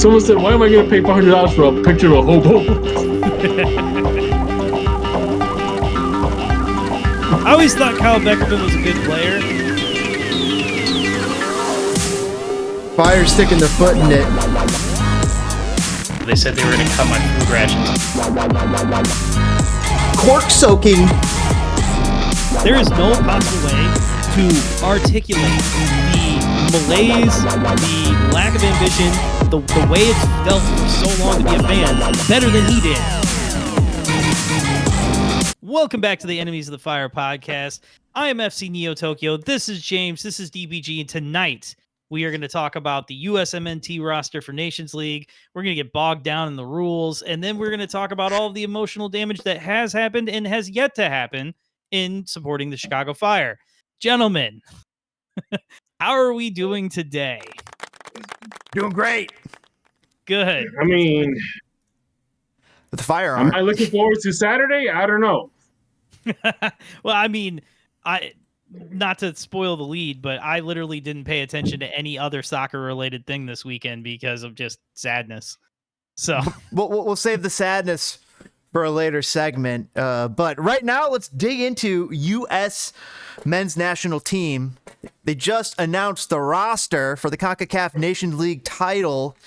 Someone said, "Why am I going to pay $500 for a picture of a hobo?" I always thought Kyle Beckerman was a good player. Fire sticking their foot in it. They said they were going to cut my food rations. Cork soaking. There is no possible way to articulate the malaise, the lack of ambition, the way it's felt for so long to be a fan better than he did. Welcome back to the Enemies of the Fire podcast. I am FC Neo Tokyo. This is James. This is DBG. And tonight we are going to talk about the USMNT roster for Nations League. We're going to get bogged down in the rules. And then we're going to talk about all of the emotional damage that has happened and has yet to happen in supporting the Chicago Fire. Gentlemen, how are we doing today? Doing great. Good. I mean, With the fire am on. I looking forward to Saturday? I don't know. Well, I mean, not to spoil the lead, but I literally didn't pay attention to any other soccer-related thing this weekend because of just sadness. So We'll save the sadness for a later segment. But right now, let's dig into U.S. men's national team. They just announced the roster for the CONCACAF Nations League title.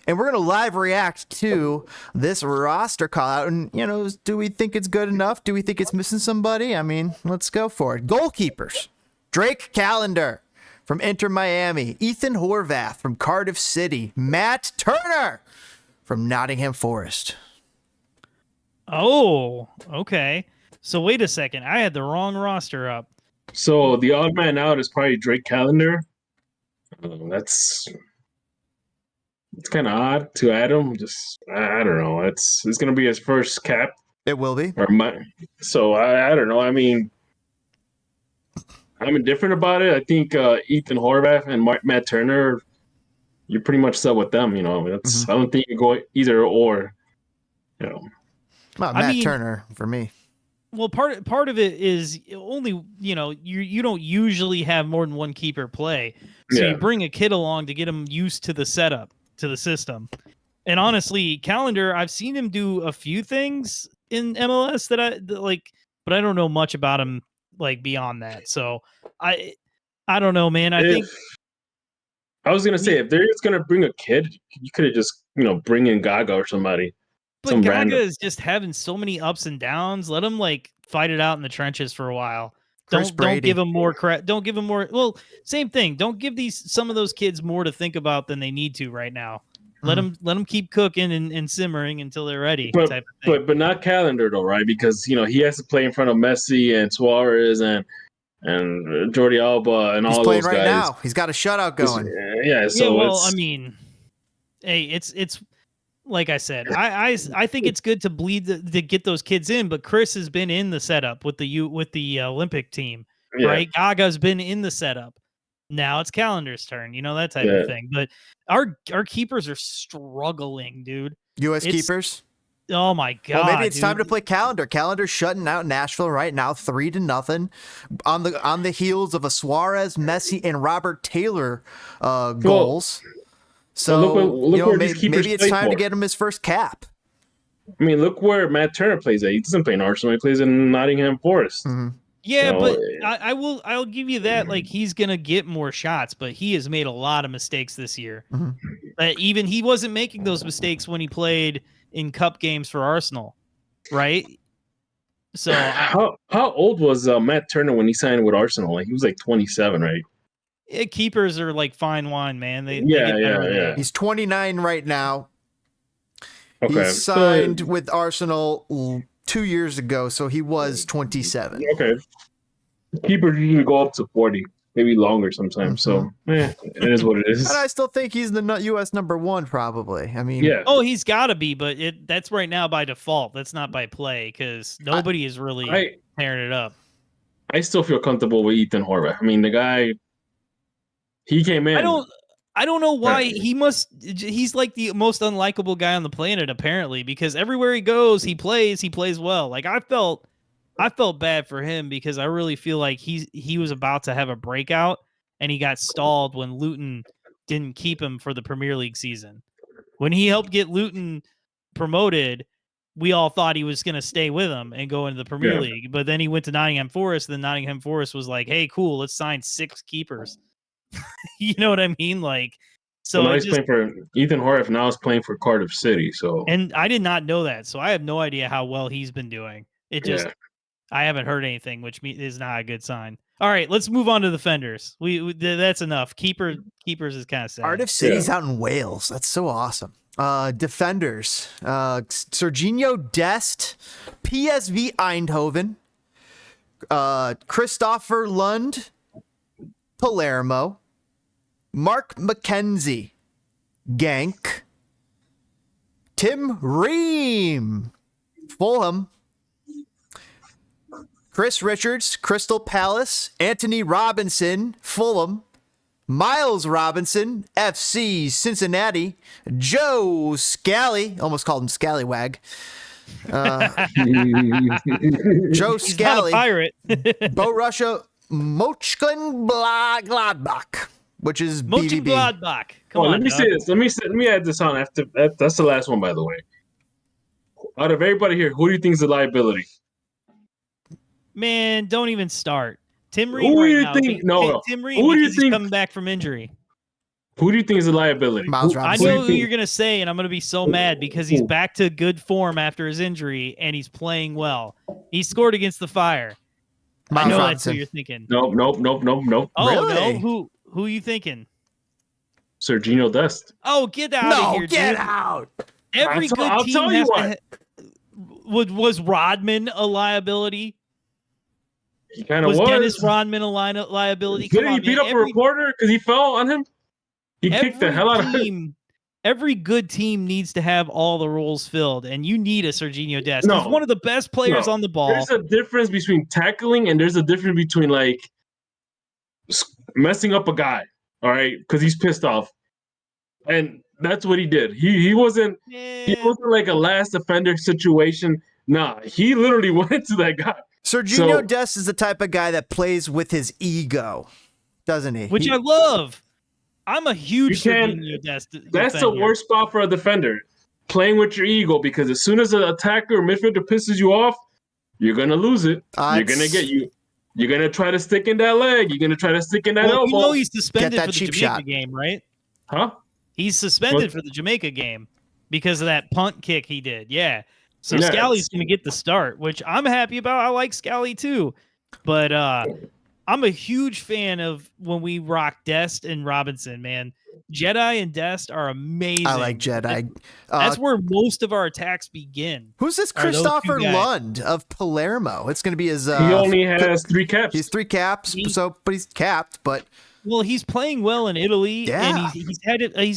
And we're going to live react to this roster call out. And, you know, do we think it's good enough? Do we think it's missing somebody? I mean, let's go for it. Goalkeepers. Drake Callender from Inter Miami. Ethan Horvath from Cardiff City. Matt Turner from Nottingham Forest. Oh, okay. So wait a second. I had the wrong roster up. So the odd man out is probably Drake Callender. It's kind of odd to add him. Just I don't know. It's going to be his first cap. It will be. So I don't know. I mean, I'm indifferent about it. I think Ethan Horvath and Matt Turner, you're pretty much set with them. You know, I don't think you go either or. You know, Well, Matt Turner for me. Well, part of it is only, you know, you don't usually have more than one keeper play. So you bring a kid along to get him used to the setup, to the system. And honestly, Callender, I've seen him do a few things in MLS that I like, but I don't know much about him like beyond that. So I don't know, man. I was gonna say, if they're just gonna bring a kid, you could have just, you know, bring in Gaga or somebody. But Gaga is just having so many ups and downs. Let him like fight it out in the trenches for a while. Don't give him more credit. Don't give him more. Well, same thing. Don't give some of those kids more to think about than they need to right now. Let them keep cooking and simmering until they're ready. Type of thing. But not Callender though, right? Because, you know, he has to play in front of Messi and Suarez and Jordi Alba and all those guys. He's playing right now. He's got a shutout going. I mean, hey, it's like I said, I think it's good to to get those kids in, but Chris has been in the setup with the Olympic team, right? Gaga's been in the setup. Now it's Callender's turn, you know, that type of thing. But our keepers are struggling, dude. Keepers? Oh my god! Well, maybe it's time to play Callender. Callender's shutting out Nashville right now, 3-0, on the heels of a Suarez, Messi, and Robert Taylor goals. So maybe it's time to get him his first cap. I mean, look where Matt Turner plays at. He doesn't play in Arsenal. He plays in Nottingham Forest. Mm-hmm. Yeah, but I'll give you that. Like, he's gonna get more shots, but he has made a lot of mistakes this year. Mm-hmm. Even he wasn't making those mistakes when he played in cup games for Arsenal, right? So how old was Matt Turner when he signed with Arsenal? Like, he was like 27, right? Keepers are like fine wine, man. They get better. He's 29 right now. Okay. He signed with Arsenal 2 years ago, so he was 27. Okay. Keepers usually go up to 40, maybe longer sometimes. So, it is what it is. And I still think he's the U.S. number one, probably. I mean, Oh, he's got to be, but that's right now by default. That's not by play because nobody is really tearing it up. I still feel comfortable with Ethan Horvath. I mean, the guy, he came in. I don't know why he's like the most unlikable guy on the planet, apparently, because everywhere he goes, he plays well. Like I felt bad for him because I really feel like he was about to have a breakout and he got stalled when Luton didn't keep him for the Premier League season. When he helped get Luton promoted, we all thought he was going to stay with them and go into the Premier League. But then he went to Nottingham Forest. And then Nottingham Forest was like, hey, cool, let's sign 6 keepers. You know what I mean? Like, so now he's playing for Ethan Horvath. Now he's playing for Cardiff City. So, and I did not know that. So I have no idea how well he's been doing. It just, I haven't heard anything, which is not a good sign. All right, let's move on to the defenders. That's enough. Keepers is kind of sad. Cardiff City's out in Wales. That's so awesome. Defenders. Serginho Dest, PSV Eindhoven. Christopher Lund, Palermo. Mark McKenzie, Genk. Tim Ream, Fulham. Chris Richards, Crystal Palace. Anthony Robinson, Fulham. Miles Robinson, FC Cincinnati. Joe Scally, almost called him Scallywag. Joe He's Scally, not a pirate. Borussia Mönchengladbach, which is BVB. Mönchengladbach. Come on, let me Doug. say this. Let me add this on after that's the last one, by the way. Out of everybody here, who do you think is the liability? Man, don't even start. Tim Ream Who do right you now. think? No. Tim Ream Who do you because he's think? coming back from injury. Who do you think is the liability? Miles I Robinson. know who you're going to say, and I'm going to be so mad because he's back to good form after his injury, and he's playing well. He scored against the Fire. Miles I know Robinson. that's who you're thinking. Nope. Oh, Really? no? Who are you thinking? Serginho Dest. Oh, get out of here, get dude. out. Every good I'll team tell you has what. Was Rodman a liability? He kind of Was was. Dennis Rodman a liability? Come Didn't on, he beat man. up a reporter because he fell on him? He kicked the hell out of him. Every good team needs to have all the roles filled, and you need a Serginho Dest. No. He's one of the best players on the ball. There's a difference between tackling and there's a difference between like messing up a guy, all right, because he's pissed off, and that's what he did. He wasn't like a last offender situation. Nah, he literally went to that guy. Serginho Dest is the type of guy that plays with his ego, doesn't he? Which I love. I'm a huge Serginho Dest defender. That's the worst spot for a defender, playing with your ego, because as soon as an attacker or midfielder pisses you off, you're gonna lose it. You're gonna try to stick in that leg. You're gonna try to stick in that elbow. You know he's suspended for the cheap Jamaica shot. game, right? Huh? He's suspended for the Jamaica game because of that punt kick he did. Yeah. So Scally's going to get the start, which I'm happy about. I like Scally too. But I'm a huge fan of when we rock Dest and Robinson, man. Jedi and Dest are amazing. I like Jedi. That's where most of our attacks begin. Who's this Christopher Lund of Palermo? It's going to be his... he only has 3 caps. He's 3 caps, but he's capped, but... Well, he's playing well in Italy, and he's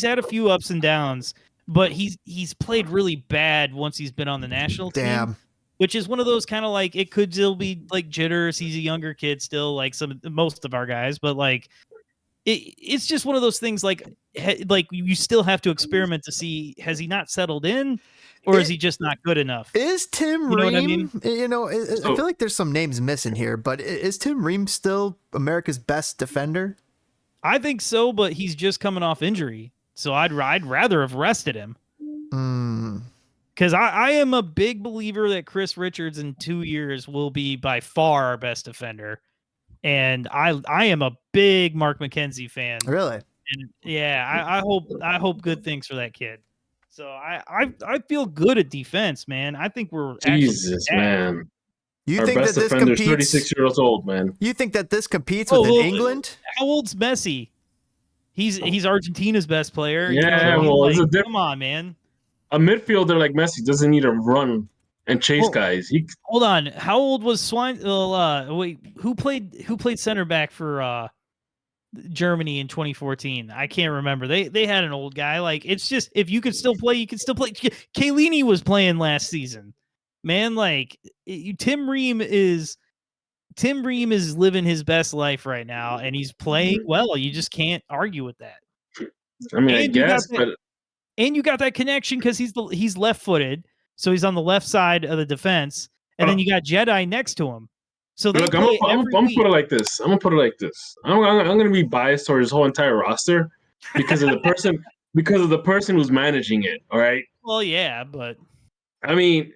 had a few ups and downs, but he's played really bad once he's been on the national team. Which is one of those kind of like, it could still be like jitters. He's a younger kid still, like most of our guys, but like it's just one of those things like you still have to experiment to see, has he not settled in, or is he just not good enough? Is Tim Ream, what I mean? I feel like there's some names missing here, but is Tim Ream still America's best defender? I think so, but he's just coming off injury, so I'd rather have rested him. Because I am a big believer that Chris Richards in 2 years will be by far our best defender. And I am a big Mark McKenzie fan. Really? And yeah, I hope good things for that kid. So I feel good at defense, man. I think we're Jesus, man. You think that this competes? 36 years old, man. You think that this competes with England? How old's Messi? He's Argentina's best player. Yeah, come on, man. A midfielder like Messi doesn't need to run and chase guys. Hold on. How old was Swine? Wait, who played center back for Germany in 2014? I can't remember. They had an old guy. Like, it's just, if you could still play, you can still play. Chiellini was playing last season. Man, like Tim Ream is living his best life right now, and he's playing well. You just can't argue with that. I mean, I guess, but you got that connection because he's left-footed, so he's on the left side of the defense, and then you got Jedi next to him. So look, I'm gonna put it like this. I'm gonna be biased towards his whole entire roster because of the person. because of the person who's managing it. All right. Well, yeah, but I mean,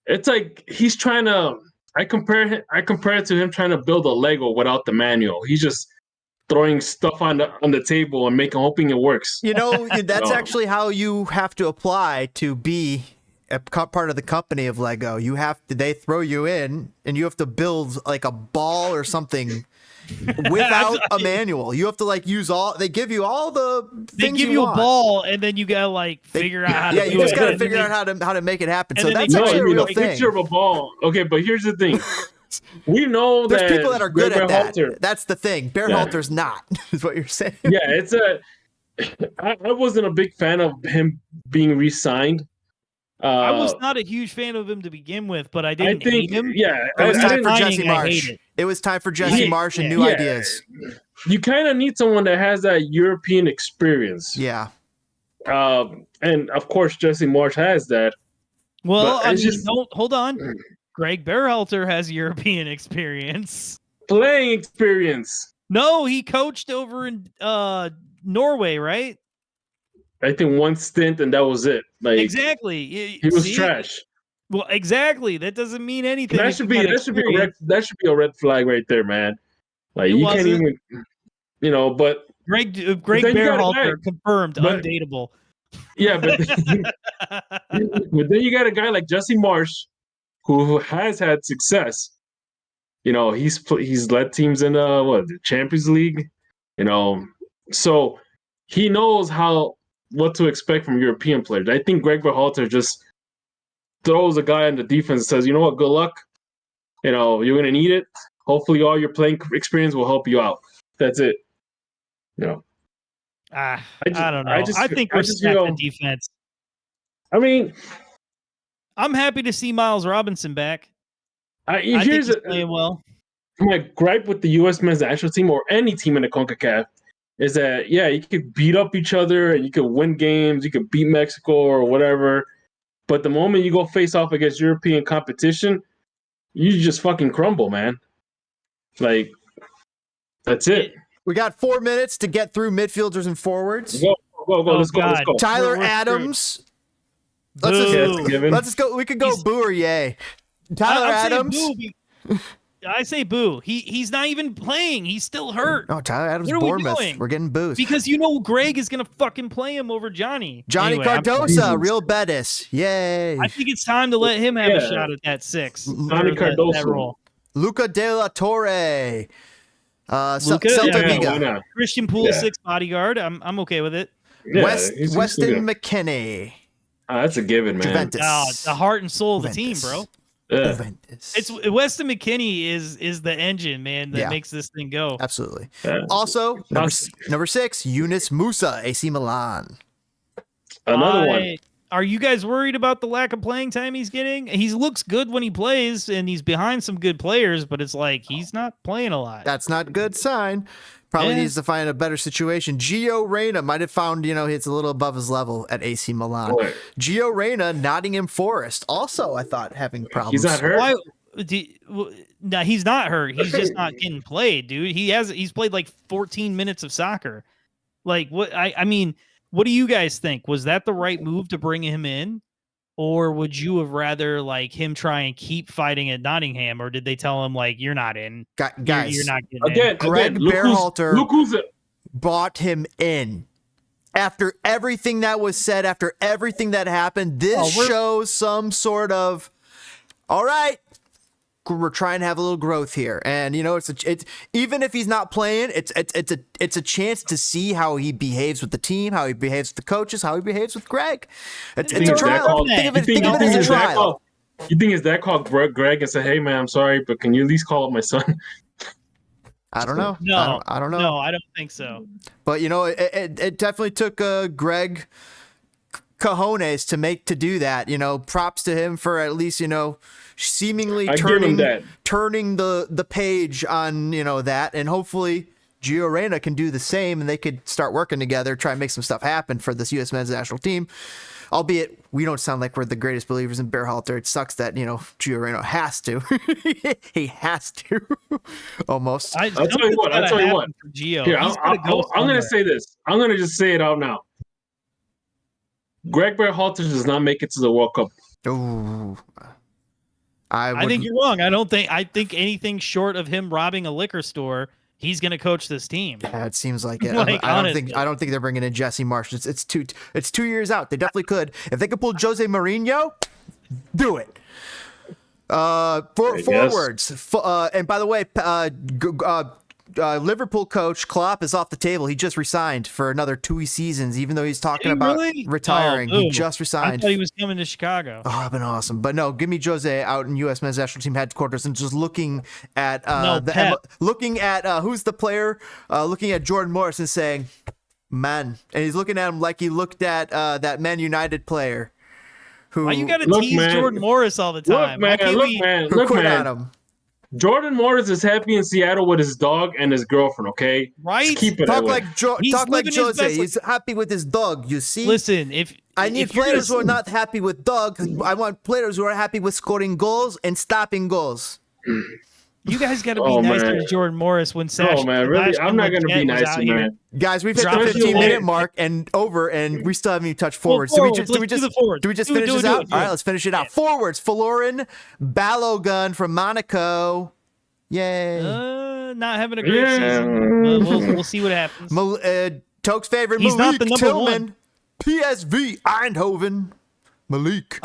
it's like he's trying to. I compare it to him trying to build a Lego without the manual. He's just throwing stuff on the table and hoping it works. You know, that's No. actually how you have to apply to be a part of the company of Lego. They throw you in and you have to build like a ball or something without a manual. You have to like they give you all the things they give you want. a ball and then you gotta like figure out how to do it. You just gotta And figure then out how to make it happen. and So then that's they- actually a real a thing. picture of a ball. Okay, but here's the thing. We know There's that people that are good at that. Berhalter- That's the thing. Berhalter's not, is what you're saying. Yeah, it's I wasn't a big fan of him being re-signed. I was not a huge fan of him to begin with, but I didn't think, hate him. yeah, It was I time didn't- for finding Jesse I Marsh. hate it. It was time for Jesse Yeah, Marsh and yeah. new Yeah. ideas. You kind of need someone that has that European experience. Yeah. And of course, Jesse Marsh has that. Well, But I it's mean, just- hold on. Greg Berhalter has European experience. Playing experience. No, he coached over in Norway, right? I think one stint and that was it. Like Exactly. he was trash. Well, exactly. That doesn't mean anything. That if should you be got experience. that should be a red flag right there, man. Like It you can't wasn't. even, but Greg then you got a guy- Berhalter confirmed, but- undateable. yeah, but but then you got a guy like Jesse Marsh, who has had success. You know, he's led teams in the Champions League. You know, so he knows what to expect from European players. I think Greg Berhalter just throws a guy in the defense and says, "You know what? Good luck. You know, you're gonna need it. Hopefully, all your playing experience will help you out." That's it. You know, I just- don't know. I I, just- think I we're just stacked feel- at defense. I mean, I'm happy to see Miles Robinson back. I think here's he's playing well. my gripe with the U.S. men's national team or any team in the CONCACAF is that, yeah, you could beat up each other and you could win games, you could beat Mexico or whatever, but the moment you go face off against European competition, you just fucking crumble, man. Like, that's it. We got 4 minutes to get through midfielders and forwards. Go, Oh, let's go. God. Tyler We're Adams. Boo. Yeah, that's a given. Let's just go. We could go He's- boo or yay. Tyler I'm saying Adams. boo I say boo. He's not even playing. He's still hurt. Oh, Tyler Adams, What are we Bournemouth. doing? We're getting boos. Because Greg is gonna fucking play him over Johnny. Johnny Anyway, I'm- Cardosa, Real Betis. Yay. I think it's time to let him have a Yeah. shot at that 6. Johnny or that Cardoso. role. Luca De La Torre. Luca? Celta Yeah, Vigo. why not? Christian Pulisic, Yeah. bodyguard. I'm okay with it. Yeah, he's Weston good. McKinney. That's a given, man. Juventus. The heart and soul of the Juventus. team, bro. Yeah. Juventus. It's Weston McKinney is the engine, man, that Yeah. makes this thing go. Absolutely. Yeah. Also, number, Awesome. number 6, Yunus Musa, AC Milan. Another one. Are you guys worried about the lack of playing time he's getting? He looks good when he plays, and he's behind some good players, but it's like he's not playing a lot. That's not a good sign. Probably Yeah. needs to find a better situation. Gio Reyna might have found, it's a little above his level at AC Milan. Boy. Gio Reyna, Nottingham Forest. Also, I thought having problems. He's not hurt. Why? No, he's not hurt. He's just not getting played, dude. He's played like 14 minutes of soccer. Like what? I mean, what do you guys think? Was that the right move to bring him in, or would you have rather like him try and keep fighting at Nottingham, or did they tell him like you're not in? Guys, You're not getting in. Again, Greg look Berhalter- look who's brought him in. After everything that was said, after everything that happened, this shows some sort of, all right, we're trying to have a little growth here. And it's even if he's not playing, it's a chance to see how he behaves with the team, how he behaves with the coaches, how he behaves with Greg. It's a trial. Think of it as a trial. You think his dad called Greg and said, "Hey man, I'm sorry, but can you at least call up my son?" I don't know. No, I don't know. No, I don't think so. But it definitely took Greg cojones to do that. Props to him for at least seemingly I give him that. turning the page on that, and hopefully Gio Reyna can do the same, and they could start working together, try and make some stuff happen for this U.S. men's national team. albeit we don't sound like we're the greatest believers in Berhalter. It sucks that, Gio Reyna has to. He has to. Almost. I'll tell you what. Gio. Here, I'm going to say this. I'm going to just say it out now. Greg Berhalter does not make it to the World Cup. Ooh. I think you're wrong. I think anything short of him robbing a liquor store, he's going to coach this team. Yeah, it seems like it. I don't think they're bringing in Jesse Marsch. It's 2 years out. They definitely could. If they could pull Jose Mourinho, do it. Forwards. And by the way, Liverpool coach Klopp is off the table. He just resigned for another 2 seasons, even though he's talking about retiring. He just resigned. I thought he was coming to Chicago. Oh, that'd been awesome. But no, give me Jose out in U.S. men's national team headquarters and just looking at who's the player, looking at Jordan Morris and saying, man. And he's looking at him like he looked at that Man United player. Why you got to tease Jordan Morris all the time? Look, man. Jordan Morris is happy in Seattle with his dog and his girlfriend, okay? Right? Just keep it talk that like Jose. He's happy with his dog, you see? Listen, I need players who are not happy with dogs. I want players who are happy with scoring goals and stopping goals. You guys got to be nicer to Jordan Morris when Sash. Oh, man, really? I'm not going to be nicer, man. Guys, we've hit the 15-minute mark and we still haven't even touched forwards. Do we just finish this out? All right, let's finish it out. Forwards, Florin Balogun from Monaco. Yay. Not having a great season. We'll see what happens. Toke's favorite, He's Malik not the Tillman. PSV Eindhoven. Malik.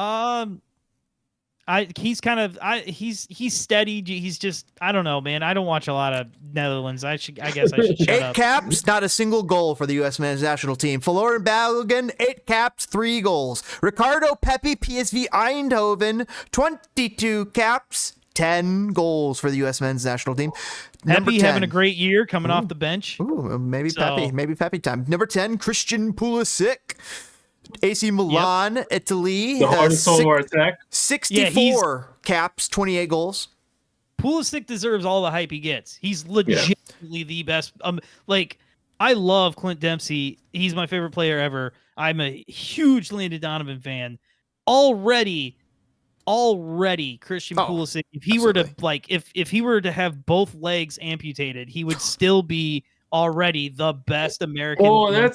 He's kind of he's steady. He's just, I don't know, man. I don't watch a lot of Netherlands. I guess I should shut 8 up. caps, not a single goal for the U.S. men's national team. Florin Balogun, 8 caps, 3 goals. Ricardo Pepi, PSV Eindhoven, 22 caps, 10 goals for the U.S. men's national team. Pepi having a great year coming off the bench. Ooh, maybe Pepi time. Number 10, Christian Pulisic. AC Milan, Italy. The heart and soul of our attack. 64 caps, 28 goals. Pulisic deserves all the hype he gets. He's legitimately the best. I love Clint Dempsey. He's my favorite player ever. I'm a huge Landon Donovan fan. Already Christian Pulisic, if he were to if he were to have both legs amputated, he would still be already the best American player.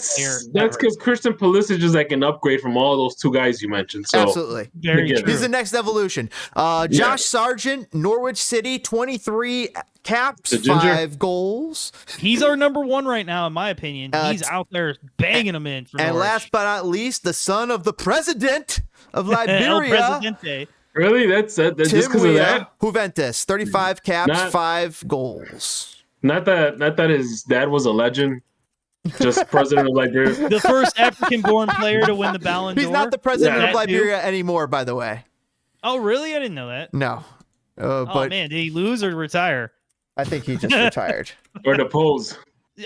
That's because Christian Pulisic is like an upgrade from all those 2 guys you mentioned. So absolutely, very true. He's the next evolution. Josh Sargent, Norwich City, 23 caps, 5 goals. He's our number 1 right now, in my opinion. He's out there banging them in. And last but not least, the son of the president of Liberia. Really? That's just because of that? Juventus, 35 caps, 5 goals. Not that his dad was a legend, just president of Liberia. The first African-born player to win the Ballon d'Or. He's not the president of Liberia anymore, by the way. Oh, really? I didn't know that. No. But man, did he lose or retire? I think he just retired. Or depose.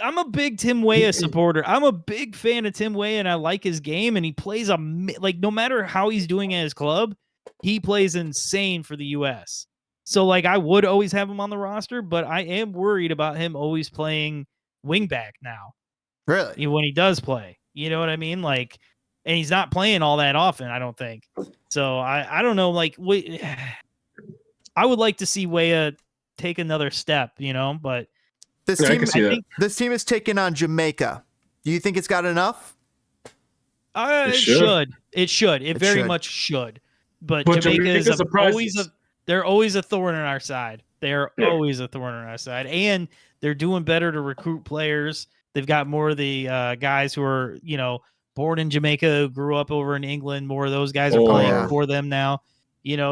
I'm a big Tim Weah supporter. I'm a big fan of Tim Weah, and I like his game, and he plays no matter how he's doing at his club, he plays insane for the U.S. So, I would always have him on the roster, but I am worried about him always playing wingback now. Really? When he does play. You know what I mean? And he's not playing all that often, I don't think. So, I don't know. I would like to see Weah take another step, but this team is taking on Jamaica. Do you think it's got enough? It should. It very much should. But Jamaica is they're always a thorn in our side. They're always a thorn in our side. And they're doing better to recruit players. They've got more of the guys who are, born in Jamaica, grew up over in England. More of those guys are playing for them now.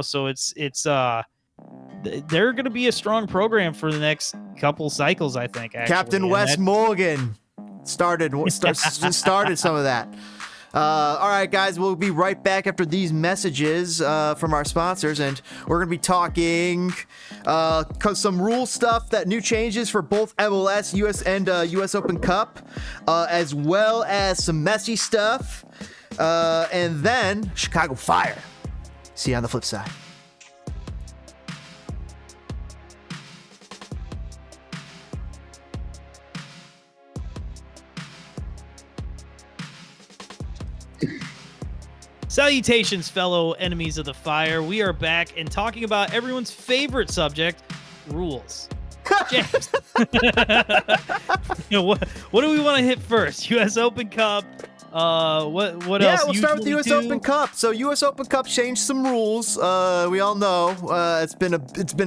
So it's they're going to be a strong program for the next couple cycles, I think. Actually. Captain Wes Morgan started some of that. All right, guys, we'll be right back after these messages from our sponsors, and we're going to be talking some rule stuff, that new changes for both MLS, US, and US Open Cup, as well as some Messi stuff, and then Chicago Fire. See you on the flip side. Salutations, fellow enemies of the fire. We are back and talking about everyone's favorite subject, rules. James, what do we want to hit first? U.S. Open Cup. What else? Yeah, we'll start with the U.S. Open Cup. So U.S. Open Cup changed some rules. We all know it's been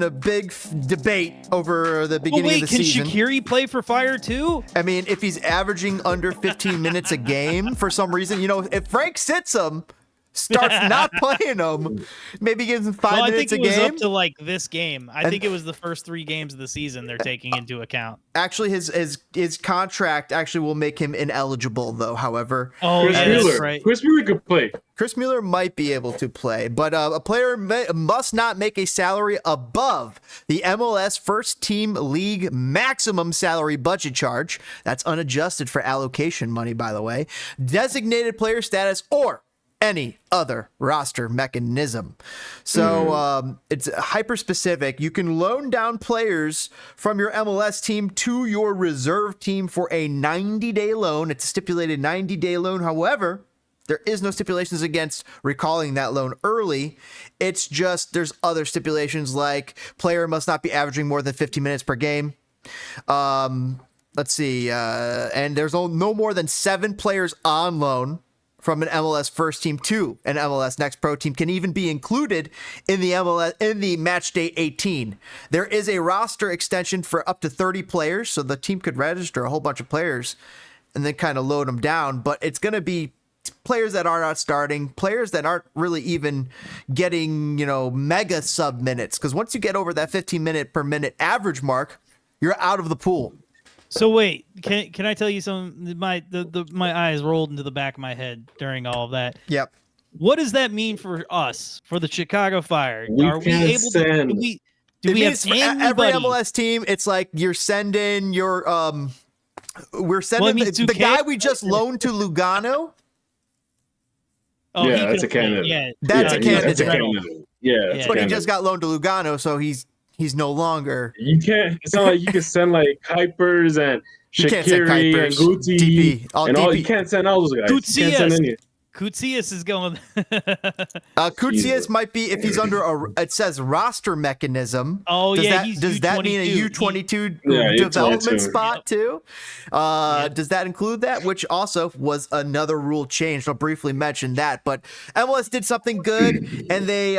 a big debate over the beginning of the season. Can Shaqiri play for Fire too? I mean, if he's averaging under 15 minutes a game for some reason, if Frank sits him, starts not playing him, maybe gives him 5 minutes a game. I think it was up to like this game. I think it was the first 3 games of the season they're taking into account. Actually, his contract actually will make him ineligible, though. However, Mueller. Right. Chris Mueller could play. Chris Mueller might be able to play, but a player must not make a salary above the MLS First Team League maximum salary budget charge. That's unadjusted for allocation money, by the way. Designated player status or any other roster mechanism. So it's hyper specific. You can loan down players from your MLS team to your reserve team for a 90-day loan. It's a stipulated 90-day loan. However, there is no stipulations against recalling that loan early. It's just there's other stipulations like player must not be averaging more than 50 minutes per game. Let's see. And there's no more than 7 players on loan from an MLS first team to an MLS Next Pro team can even be included in the match day 18. There is a roster extension for up to 30 players, so the team could register a whole bunch of players and then kind of load them down, but it's going to be players that are not starting, players that aren't really even getting, mega sub minutes, because once you get over that 15 minute per minute average mark, you're out of the pool. So wait, can I tell you something? My eyes rolled into the back of my head during all of that. Yep. What does that mean for us, for the Chicago Fire? Are we able to? Do we have every MLS team? It's like you're sending your we're sending the guy we just loaned to Lugano. Oh, yeah, that's a candidate. Yeah, that's a candidate. That's a candidate. Yeah, but he just got loaned to Lugano, so he's no longer. You can't. It's not like you can send like Kuipers and Shaqiri and Guti DP, all and DP. all. You can't send all those guys. You can't send any. Kutsias is going. Kutsias might be if he's under it says roster mechanism. Oh, does that mean a U22 development spot too? Does that include that? Which also was another rule change. I'll briefly mention that. But MLS did something good, and they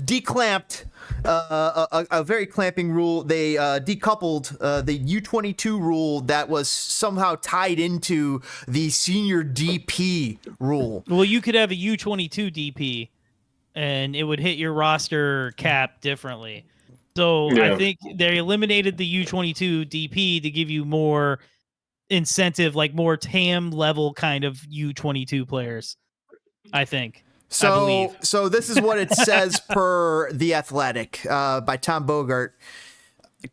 declamped a very clamping rule. They decoupled the U22 rule that was somehow tied into the senior DP rule. Well, you could have a U22 DP, and it would hit your roster cap differently. So I think they eliminated the U22 DP to give you more incentive, like more TAM level kind of U22 players, I think. So this is what it says per The Athletic by Tom Bogart.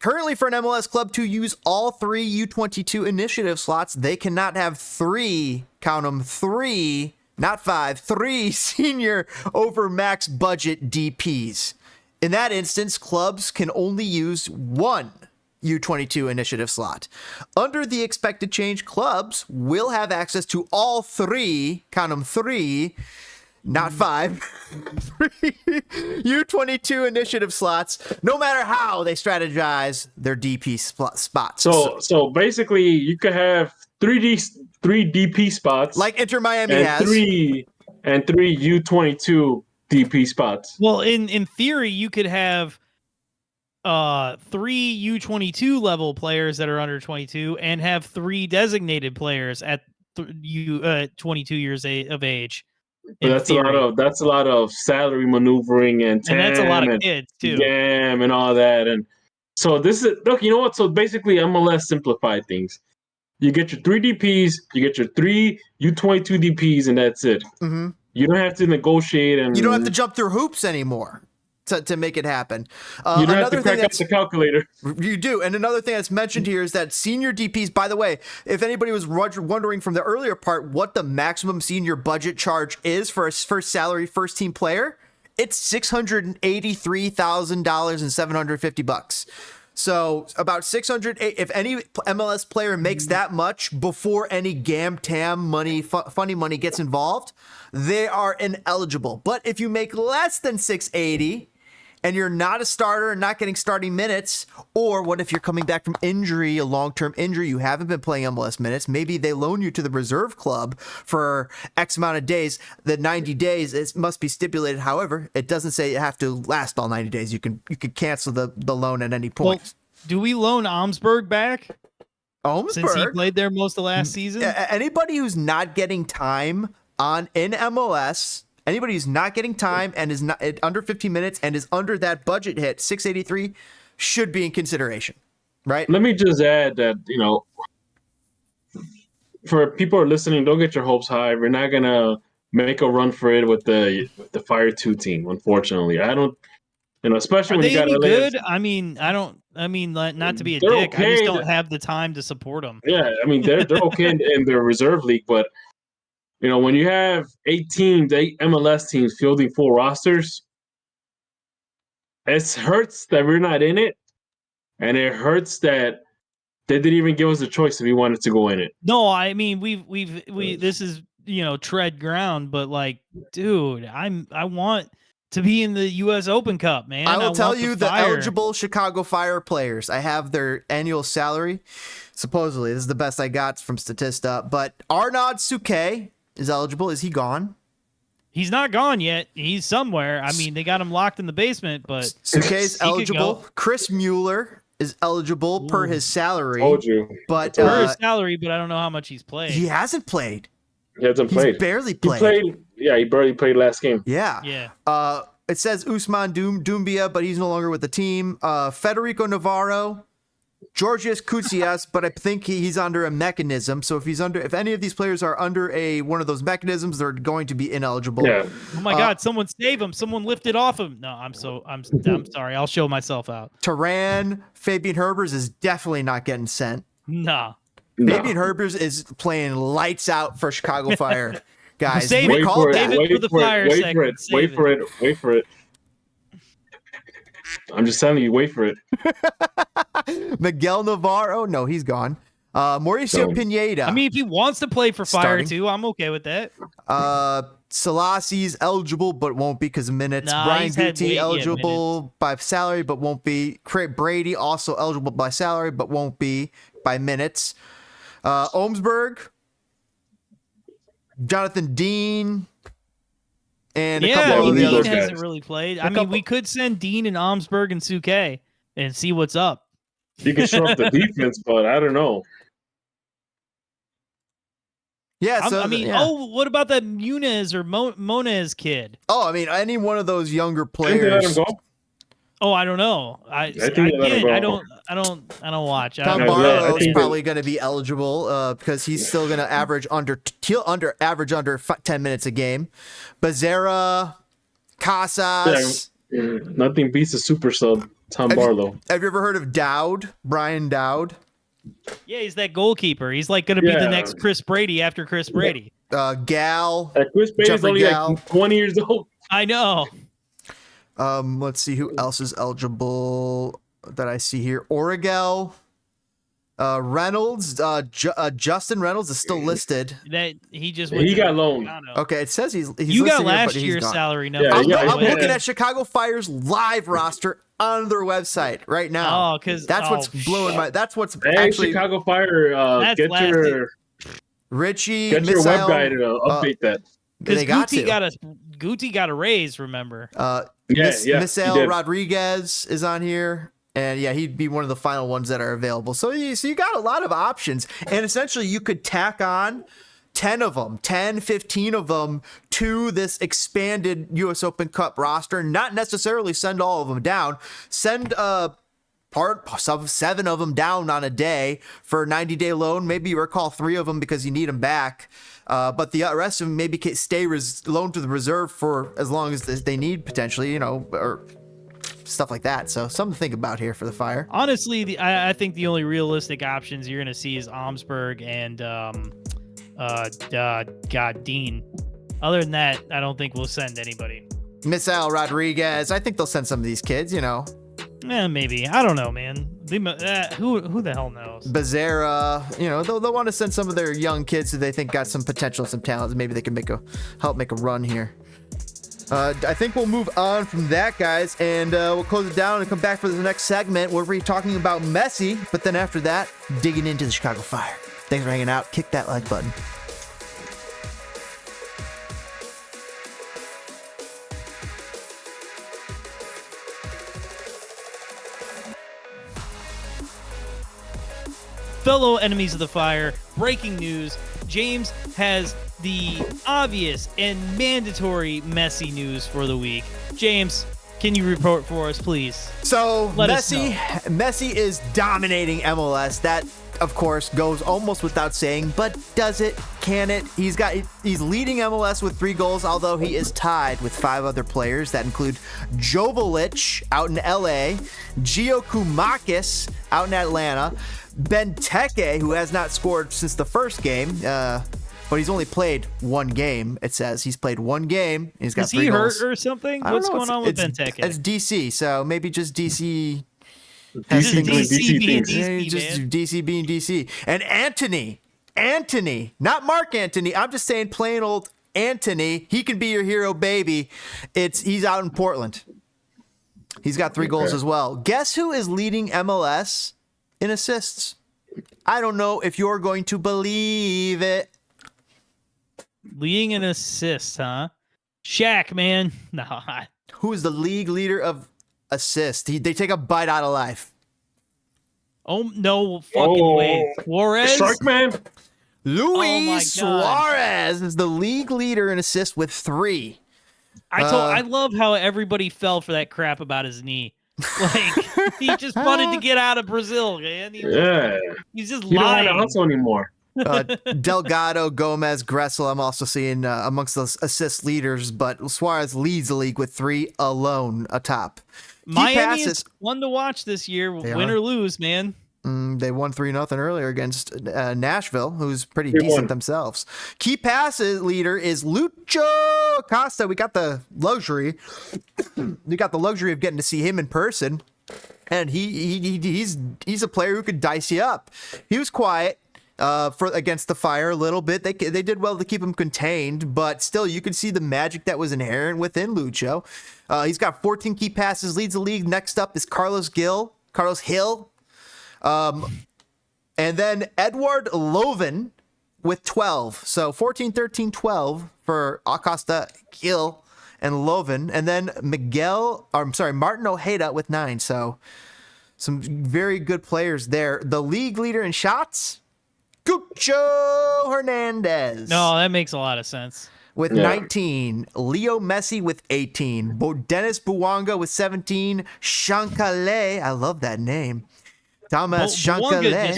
Currently, for an MLS club to use all 3 U22 initiative slots, they cannot have 3, count them, 3, not 5, 3 senior over max budget DPs. In that instance, clubs can only use 1 U22 initiative slot. Under the expected change, clubs will have access to all 3, count them, 3, not 5, 3 U22 initiative slots, no matter how they strategize their DP spots. So basically, you could have 3 DP spots, like Inter Miami and has, 3 U22 DP spots. Well, in theory, you could have 3 U22 level players that are under 22, and have 3 designated players at 22 years of age. But that's a lot of salary maneuvering and that's a lot of kids too. GAM and all that. And so this is look, you know what? So basically MLS simplified things. You get your 3 DPs, you get your 3 U22 DPs, and that's it. Mm-hmm. You don't have to negotiate, and you don't have to jump through hoops anymore to make it happen. You don't have to crack up the calculator. You do. And another thing that's mentioned here is that senior DPs, by the way, if anybody was wondering from the earlier part what the maximum senior budget charge is for a first salary first team player, it's $683,000 and $750. So about 600. If any MLS player makes that much before any tam money, funny money gets involved, they are ineligible. But if you make less than 680 and you're not a starter and not getting starting minutes, or what if you're coming back from injury, a long-term injury, you haven't been playing MLS minutes, maybe they loan you to the reserve club for X amount of days. The 90 days, it must be stipulated. However, it doesn't say you have to last all 90 days. You can cancel the loan at any point. Well, do we loan Omsberg back? Since he played there most of last season? Anybody who's not getting time in MLS, anybody who's not getting time and is not under 15 minutes and is under that budget hit, 683, should be in consideration, right? Let me just add that, for people who are listening, don't get your hopes high. We're not going to make a run for it with the Fire 2 team, unfortunately. I don't, especially when you got good. I mean, not to be a dick. Okay. I just don't have the time to support them. Yeah, I mean, they're okay in their reserve league, but when you have 8 MLS teams fielding full rosters, it hurts that we're not in it, and it hurts that they didn't even give us a choice if we wanted to go in it. No, I mean we this is tread ground, but like, dude, I want to be in the U.S. Open Cup, man. I will tell you the eligible Chicago Fire players. I have their annual salary. Supposedly, this is the best I got from Statista, but Arnaud Souquet is eligible. Is he gone? He's not gone yet. He's somewhere. I mean, they got him locked in the basement, but Souquet's eligible. Chris Mueller is eligible per his salary. Told you. But per his salary, but I don't know how much he's played. He hasn't played. He hasn't played. He's barely played. He barely played last game. Yeah. It says Usman Doumbia, but he's no longer with the team. Federico Navarro, Georgios Koutsias, but I think he's under a mechanism. So if any of these players are under one of those mechanisms, they're going to be ineligible. Yeah. Oh my God! Someone save him! Someone lift it off him! No, I'm sorry. I'll show myself out. Fabian Herbers is definitely not getting sent. Nah. Fabian Herbers is playing lights out for Chicago Fire. Guys, save it for the Fire segment. Wait for it. I'm just telling you, wait for it. Miguel Navarro, no, he's gone. Mauricio Pineda. I mean, if he wants to play for Fire too, I'm okay with that. Selassie's eligible, but won't be because of minutes. Brian Guti eligible by salary, but won't be. Craig Brady also eligible by salary, but won't be by minutes. Omsberg, Jonathan Dean, and a couple of the other Dean hasn't really played. I mean, we could send Dean and Omsberg and Souquet and see what's up. You can show up the defense, but I don't know. Yeah, so what about that Muniz or Monez kid? Oh, I mean, any one of those younger players. Let him go? Oh, I don't know. I don't watch. Tom Barlow is probably going to be eligible because he's still going to average under 10 minutes a game. Becerra, Casas. Yeah, nothing beats a super sub, Tom Barlow. Have you ever heard of Dowd? Brian Dowd? Yeah, he's that goalkeeper. He's like going to be the next Chris Brady after Chris Brady. Gal. Chris Brady's only like 20 years old. I know. Let's see who else is eligible that I see here. Origel, Reynolds, Justin Reynolds is still listed. That he got loaned. Okay, it says he's you got here, last year's salary number. Yeah, I'm looking at Chicago Fire's live roster on their website right now. Oh, because that's what's blowing my. That's what's actually Chicago Fire. Get your Richie. Get your web guy to update that. Because Guti got a raise. Remember? Misael Rodriguez is on here. And yeah, he'd be one of the final ones that are available. So you got a lot of options. And essentially you could tack on 10 of them, 10, 15 of them to this expanded US Open Cup roster. Not necessarily send all of them down. Send 7 of them down on a day for a 90-day loan. Maybe you recall 3 of them because you need them back. But the rest of them maybe can stay loaned to the reserve for as long as they need potentially, or stuff like that. So something to think about here for the Fire. Honestly, I think the only realistic options you're going to see is Omsberg and Dean. Other than that, I don't think we'll send anybody. Misael Rodriguez. I think they'll send some of these kids, Maybe. I don't know, man. Who the hell knows? Bazera, they'll want to send some of their young kids who they think got some potential, some talent. Maybe they can help make a run here. I think we'll move on from that, guys, and we'll close it down and come back for the next segment where we're talking about Messi, but then after that, digging into the Chicago Fire. Thanks for hanging out. Kick that like button. Fellow enemies of the fire, breaking news. James has the obvious and mandatory Messi news for the week. James, can you report for us, please? So Messi is dominating MLS. That, of course, goes almost without saying, but does it? Can it? He's leading MLS with 3 goals, although he is tied with 5 other players that include Joveljic out in LA, Gio Koumakis out in Atlanta, Benteke, who has not scored since the first game, but he's only played 1 game. It says he's played 1 game. He's got 3 goals. Is he hurt or something? What's going on with Benteke? It's DC, so maybe just DC. DC things. DC being DC. And Anthony, not Mark Antony. I'm just saying plain old Anthony. He can be your hero, baby. He's out in Portland. He's got 3 goals as well. Guess who is leading MLS in assists? I don't know if you're going to believe it. Leading in assists, huh? Shaq, man. No. Who is the league leader of assists? They take a bite out of life. Oh, no fucking way. Suarez? Sharkman? Luis Suarez is the league leader in assists with 3. I love how everybody fell for that crap about his knee. Like, he just wanted to get out of Brazil, man. He's just he lying. don't want to hustle anymore. Delgado, Gomez, Gressel, I'm also seeing amongst those assist leaders, but Suarez leads the league with 3 alone atop. Miami is fun to watch this year, win or lose, man. They won 3-0 earlier against Nashville, who's pretty decent themselves. Key passes leader is Lucho Acosta. We got the luxury of getting to see him in person, and he's a player who could dice you up. He was quiet against the Fire a little bit. They did well to keep him contained, but still, you could see the magic that was inherent within Lucho. He's got 14 key passes, leads the league. Next up is Carlos Hill. And then Edward Loven with 12. So 14, 13, 12 for Acosta, Hill, and Loven. And then Martin Ojeda with 9. So some very good players there. The league leader in shots, Cucho Hernandez. No, that makes a lot of sense. With 19, Leo Messi with 18, Dennis Bouanga with 17, Shankale, I love that name, Thomas Shankale.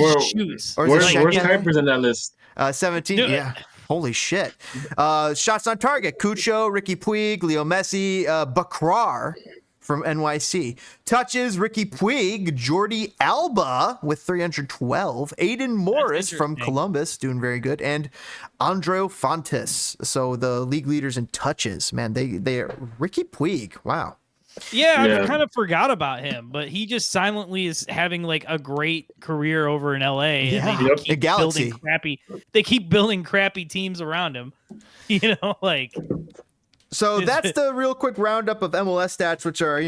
Where's Kuipers in that list? 17, yeah. Holy shit. Shots on target, Cucho, Ricky Puig, Leo Messi, Bakrar from NYC. Touches, Ricky Puig, Jordi Alba with 312, Aiden Morris from Columbus, doing very good, and Andreu Fontes. So the league leaders in touches, man, they are Ricky Puig. Wow. Yeah, I kind of forgot about him, but he just silently is having like a great career over in LA. And they keep building crappy teams around him. So that's the real quick roundup of MLS stats, which are,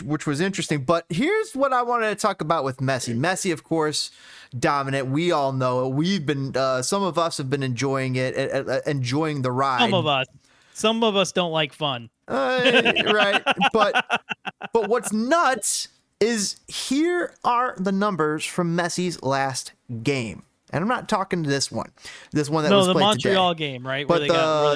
which was interesting. But here's what I wanted to talk about with Messi. Messi, of course, dominant. We all know it. We've been, some of us have been enjoying it, enjoying the ride. Some of us don't like fun. Right. But what's nuts is here are the numbers from Messi's last game. And I'm not talking to this one that was the played Montreal today. game, right? But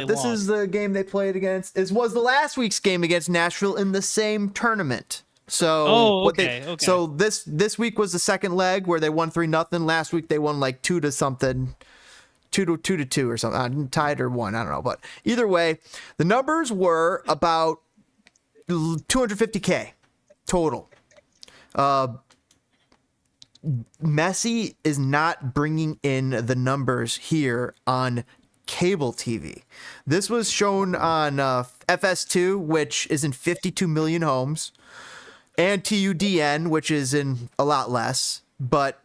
this is the game they played against. It was the last week's game against Nashville in the same tournament. So okay. So this week was the second leg where they won 3-0. Last week they won like 2 to something. 2 to 2 or something, tied or 1, I don't know. But either way, the numbers were about 250K total. Messi is not bringing in the numbers here on cable TV. This was shown on FS2, which is in 52 million homes. and TUDN, which is in a lot less, but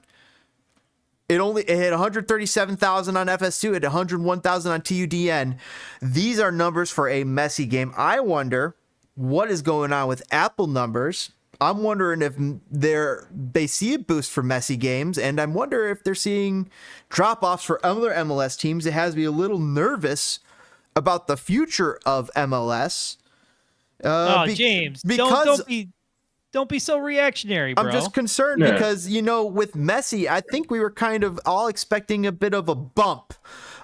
it hit 137,000 on FS2, it hit 101,000 on TUDN. These are numbers for a Messi game. I wonder what is going on with Apple numbers. I'm wondering if they see a boost for Messi games, and I'm wondering if they're seeing drop-offs for other MLS teams. It has me a little nervous about the future of MLS. James, because don't be so reactionary, bro. I'm just concerned because, with Messi, I think we were kind of all expecting a bit of a bump.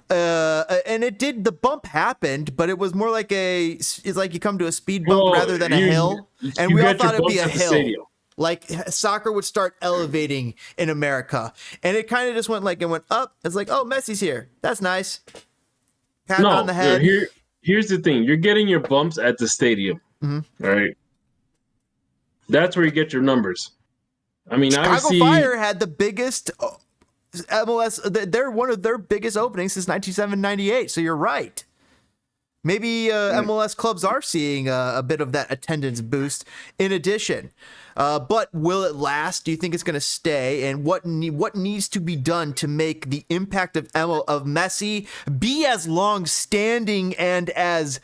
And the bump happened, but it was more like it's like you come to a speed bump rather than a hill. And we all thought it'd be a hill. Like soccer would start elevating in America. And it kind of just went up. It's like, oh, Messi's here. That's nice. Pat on the head. Here's the thing. You're getting your bumps at the stadium. Mm-hmm. Right? That's where you get your numbers. I mean, Chicago Fire had the biggest MLS. They're one of their biggest openings since 1997-98. So you're right. Maybe MLS clubs are seeing a bit of that attendance boost in addition. But will it last? Do you think it's going to stay? And what needs to be done to make the impact of Messi be as long-standing and as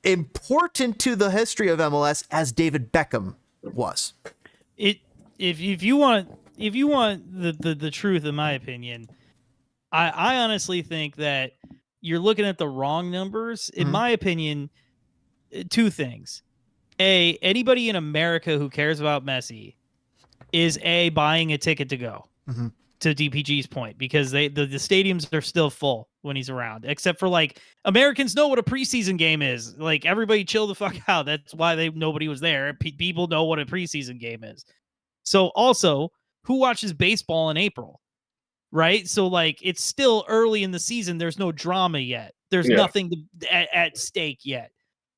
important to the history of MLS as David Beckham was? If you want the truth, in my opinion, I honestly think that you're looking at the wrong numbers. In my opinion, two things. Anybody in America who cares about Messi is buying a ticket to go to DPG's point, because the stadiums are still full when he's around, except for Americans know what a preseason game is. Like, everybody chill the fuck out. That's why nobody was there. People know what a preseason game is. So also, who watches baseball in April? Right? So it's still early in the season. There's no drama yet. There's nothing at stake yet.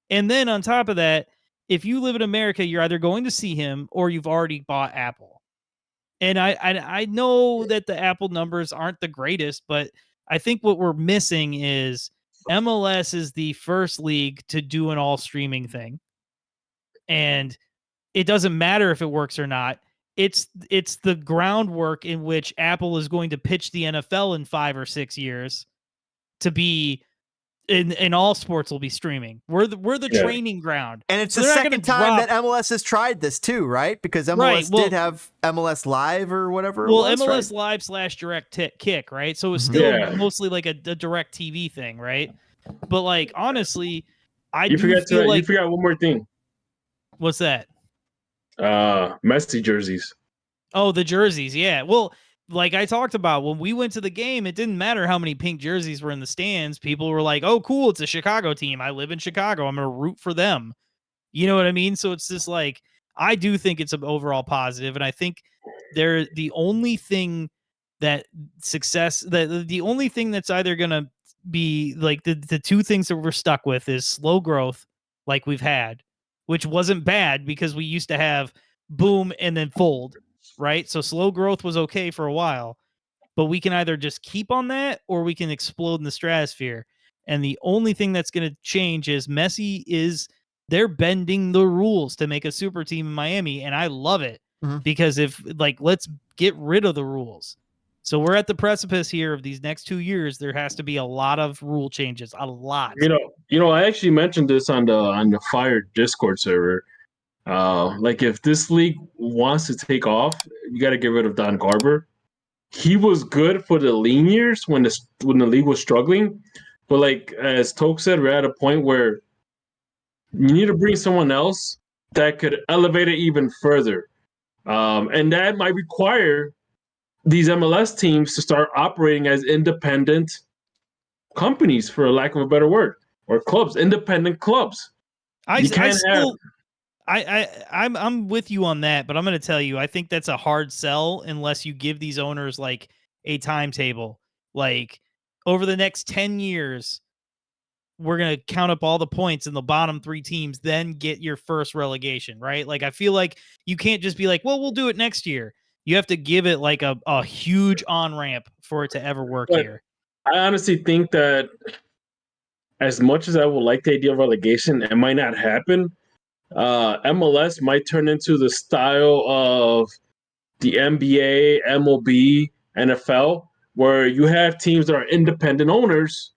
And then on top of that, if you live in America, you're either going to see him or you've already bought Apple. And I know that the Apple numbers aren't the greatest, but I think what we're missing is MLS is the first league to do an all streaming thing. And it doesn't matter if it works or not. It's the groundwork in which Apple is going to pitch the NFL in 5 or 6 years to be in all sports will be streaming. We're the training ground. And it's the second time that MLS has tried this too, right? Because MLS did have MLS Live or whatever. MLS Live / Direct Kick, right? So it was still mostly like a direct TV thing, right? But honestly, you forgot one more thing. What's that? Messi jerseys. Oh, the jerseys, yeah. Well, like I talked about, when we went to the game, it didn't matter how many pink jerseys were in the stands. People were like, oh, cool, it's a Chicago team. I live in Chicago. I'm going to root for them. You know what I mean? So it's just I do think it's an overall positive, and I think the only thing that the only thing that's either going to be the two things that we're stuck with is slow growth like we've had, which wasn't bad because we used to have boom and then fold. Right? So slow growth was okay for a while, but we can either just keep on that or we can explode in the stratosphere. And the only thing that's going to change is they're bending the rules to make a super team in Miami. And I love it because let's get rid of the rules. So we're at the precipice here of these next 2 years. There has to be a lot of rule changes, a lot. I actually mentioned this on the Fire Discord server. If this league wants to take off, you got to get rid of Don Garber. He was good for the lean years when the league was struggling, but as Toke said, we're at a point where you need to bring someone else that could elevate it even further, and that might require these MLS teams to start operating as independent companies, for lack of a better word, or clubs, independent clubs. I'm with you on that, but I'm going to tell you, I think that's a hard sell unless you give these owners a timetable. Over the next 10 years, we're going to count up all the points in the bottom 3 teams, then get your first relegation, right? I feel like you can't just be well, we'll do it next year. You have to give it a huge on-ramp for it to ever work here. I honestly think that as much as I would like the idea of relegation, it might not happen. MLS might turn into the style of the NBA, MLB, NFL, where you have teams that are independent owners,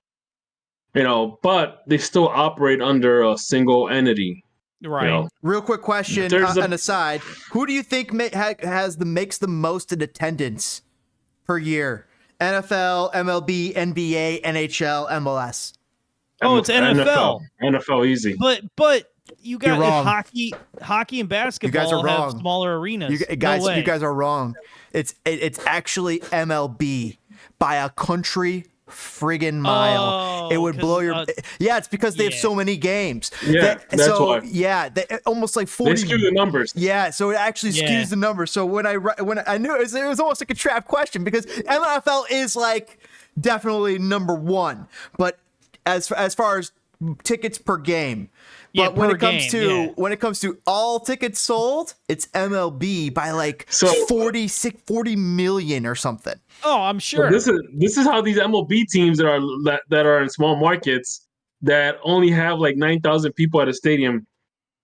but they still operate under a single entity. Right. Real quick question, an aside. Who do you think makes the most in attendance per year? NFL, MLB, NBA, NHL, MLS. Oh, it's NFL. NFL easy. But you got hockey and basketball have smaller arenas. You guys are wrong. It's actually MLB by a country friggin' mile. It would blow your it's because they have so many games. Yeah, that's why. Yeah, they almost like 40. They skew the numbers. Yeah, so it actually skews the numbers. So when I knew it was almost like a trap question because NFL is like definitely number one, but as far as tickets per game. But when it comes to all tickets sold, it's MLB by like 40 million or something. Oh, I'm sure. This is how these MLB teams that are in small markets that only have like 9,000 people at a stadium,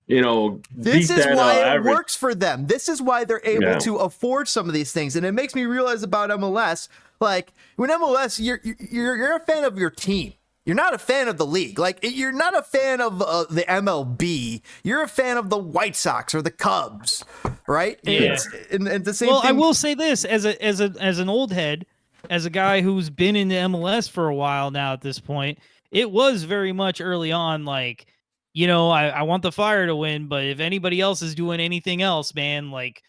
this is why it works for them. This is why they're able to afford some of these things. And it makes me realize about MLS, like when MLS, you're a fan of your team. You're not a fan of the league. Like, you're not a fan of the MLB. You're a fan of the White Sox or the Cubs, right? Yeah. And the same thing. I will say this as an old head, as a guy who's been in the MLS for a while now at this point, it was very much early on like, I want the Fire to win, but if anybody else is doing anything else, man, like,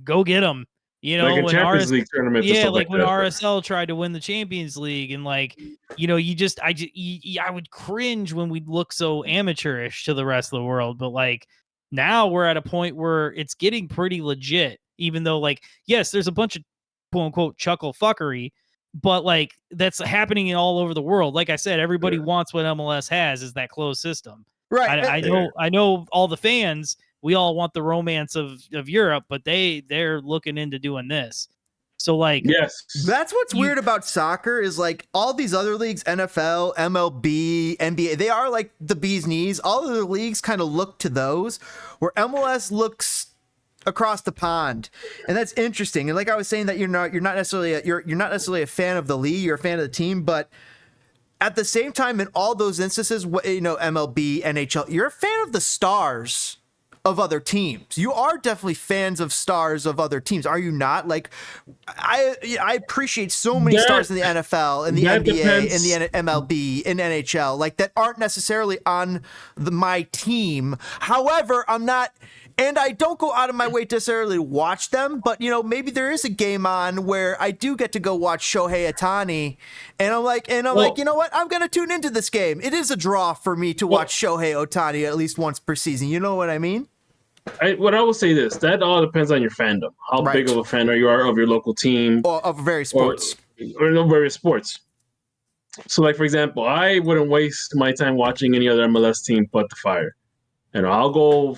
go get them. Like when Champions League tournaments, like when RSL tried to win the Champions League, and like, I would cringe when we look so amateurish to the rest of the world. But like now we're at a point where it's getting pretty legit, even though like, yes, there's a bunch of quote unquote chuckle fuckery, but like that's happening all over the world. Like I said, everybody wants what MLS has is that closed system. Right. I know all the fans. We all want the romance of Europe, but they're looking into doing this. So like, yes, that's what's weird about soccer is like all these other leagues, NFL, MLB, NBA, they are like the bee's knees. All of the leagues kind of look to those, where MLS looks across the pond, and that's interesting. And like I was saying, that you're not necessarily a fan of the league, you're a fan of the team, but at the same time, in all those instances, MLB, NHL, you're a fan of the stars of other teams. You are definitely fans of stars of other teams, are you not? Like, I appreciate so many stars in the NFL, in the NBA, in the MLB, in NHL, like that aren't necessarily on my team. However, I'm not, and I don't go out of my way to necessarily watch them, but maybe there is a game on where I do get to go watch Shohei Ohtani, and I'm like, you know what? I'm gonna tune into this game. It is a draw for me to watch Shohei Ohtani at least once per season. You know what I mean? I will say this: that all depends on your fandom. How big of a fan you are of your local team, or of various sports, or various sports. So, like for example, I wouldn't waste my time watching any other MLS team but the Fire. I'll go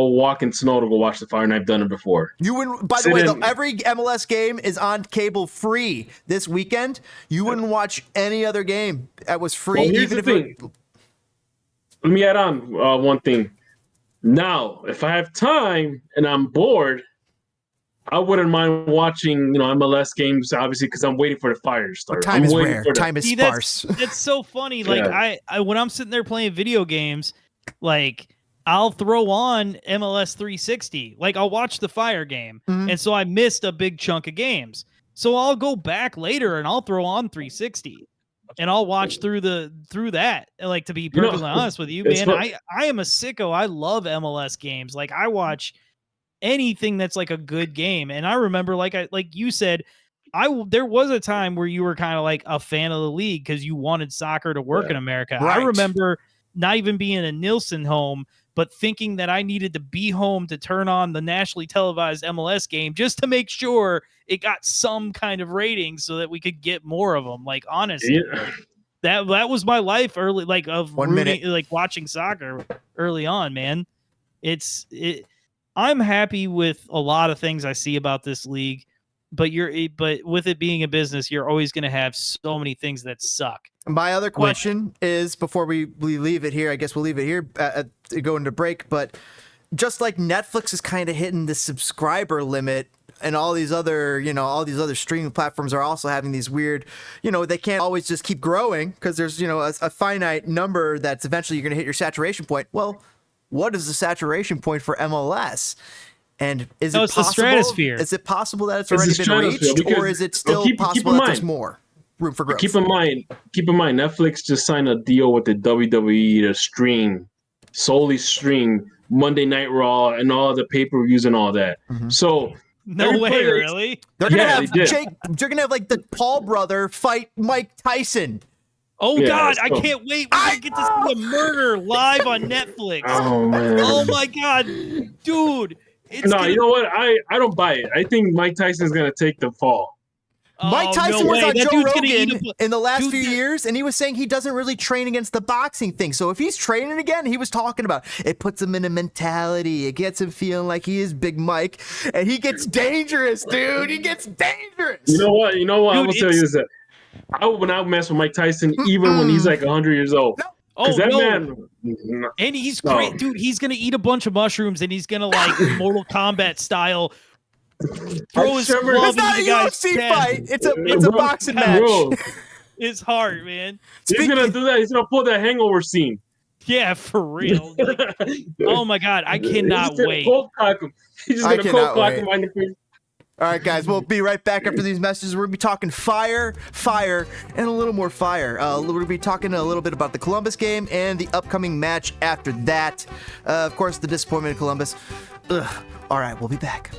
walk in snow to go watch the Fire, and I've done it before. You wouldn't. By the way, though, every MLS game is on cable free this weekend. You wouldn't watch any other game that was free. Well, here's the thing. Let me add on one thing. Now, if I have time and I'm bored, I wouldn't mind watching, MLS games, obviously, because I'm waiting for the Fire to start. Time is rare. Time is sparse. That's so funny. Like I when I'm sitting there playing video games, like I'll throw on MLS 360. Like I'll watch the Fire game, and so I missed a big chunk of games. So I'll go back later and I'll throw on 360. And I'll watch through that. Like, to be perfectly honest with you, man, I am a sicko. I love MLS games. Like, I watch anything that's like a good game. And I remember, like you said, there was a time where you were kind of like a fan of the league because you wanted soccer to work in America. Right. I remember not even being a Nielsen home, but thinking that I needed to be home to turn on the nationally televised MLS game just to make sure it got some kind of ratings so that we could get more of them. Like, honestly, that was my life early, like of like watching soccer early on, man. I'm happy with a lot of things I see about this league. but with it being a business, you're always going to have so many things that suck. My other question is, before we leave it here, I guess we'll leave it here, go into break, but just like Netflix is kind of hitting the subscriber limit, and all these other streaming platforms are also having these weird, they can't always just keep growing because there's, a finite number that's eventually you're going to hit your saturation point. Well, what is the saturation point for MLS? And is it possible? The stratosphere. Is it possible that it's already been reached, or is it still possible that there's more room for growth? Keep in mind, Netflix just signed a deal with the WWE to solely stream Monday Night Raw and all the pay-per-views and all that. Mm-hmm. So no way, really? They're gonna have they're gonna have like the Paul brother fight Mike Tyson. Oh God, I can't wait. We're gonna get to see a murder live on Netflix. Oh man. Oh my God, dude. You know what? I don't buy it. I think Mike Tyson's gonna take the fall. Mike Tyson was on Joe Rogan in the last few years, and he was saying he doesn't really train against the boxing thing. So if he's training again, he was talking about it puts him in a mentality. It gets him feeling like he is Big Mike, and he gets dangerous, dude. He gets dangerous. You know what? Dude, I'm gonna tell you this. I would not mess with Mike Tyson even when he's like 100 years old. Oh, that man. And he's great, dude. He's gonna eat a bunch of mushrooms, and he's gonna like Mortal Kombat style. Throw his glove it's not into a the guy's UFC chest. fight. It's a boxing match. It's hard, man. He's gonna do that. He's gonna pull that Hangover scene. Yeah, for real. Like, oh my God, I cannot wait. He's just gonna cold cock him behind the face. All right, guys, we'll be right back after these messages. We're going to be talking fire, and a little more fire. We're going to be talking a little bit about the Columbus game and the upcoming match after that. Of course, the disappointment in Columbus. Ugh. All right, we'll be back.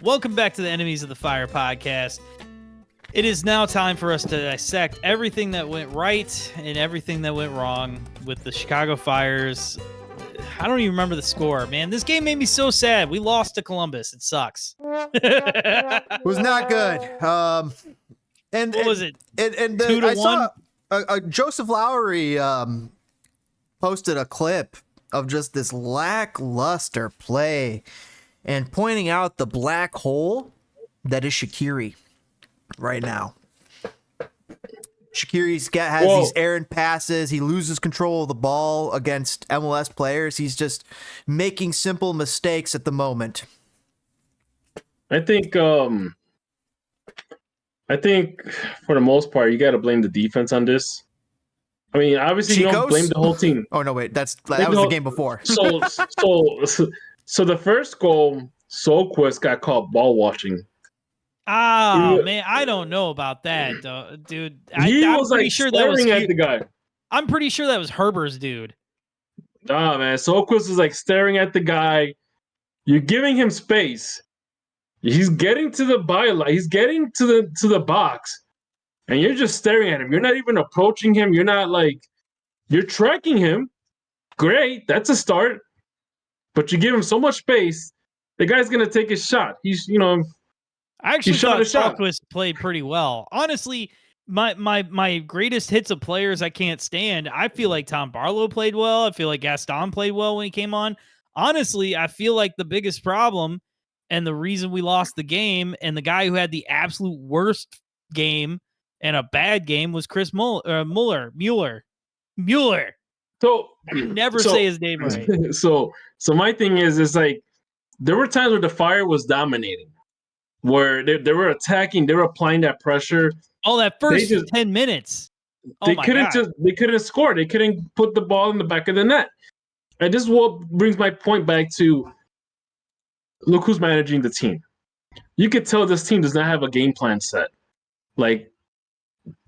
Welcome back to the Enemies of the Fire podcast. It is now time for us to dissect everything that went right and everything that went wrong with the Chicago Fires. I don't even remember the score, man. This game made me so sad. We lost to Columbus. It sucks. It was not good. And what was it? And 2-1? I saw Joseph Lowry posted a clip of just this lackluster play and pointing out the black hole that is Shaqiri right now. Shaqiri's has these errant passes. He loses control of the ball against MLS players. He's just making simple mistakes at the moment. I think for the most part, you got to blame the defense on this. I mean, obviously you don't blame the whole team. Oh no, wait, that was the game before. So the first goal, Solquist got caught ball washing. Oh man, I don't know about that, though, dude. I'm pretty sure that was at the guy. I'm pretty sure that was Herber's dude. Nah, man, Solquist is like staring at the guy. You're giving him space. He's getting to the byline. He's getting to the box, and you're just staring at him. You're not even approaching him. You're not you're tracking him. Great, that's a start. But you give him so much space, the guy's gonna take his shot. I actually thought Solquist played pretty well. Honestly, my greatest hits of players I can't stand. I feel like Tom Barlow played well. I feel like Gaston played well when he came on. Honestly, I feel like the biggest problem and the reason we lost the game and the guy who had the absolute worst game and a bad game was Chris Mueller. So never say his name right. So my thing is like there were times where the Fire was dominating, where they were attacking, they were applying that pressure. Oh, that first 10 minutes. They couldn't score. They couldn't put the ball in the back of the net. And this is what brings my point back to look who's managing the team. You could tell this team does not have a game plan set. Like,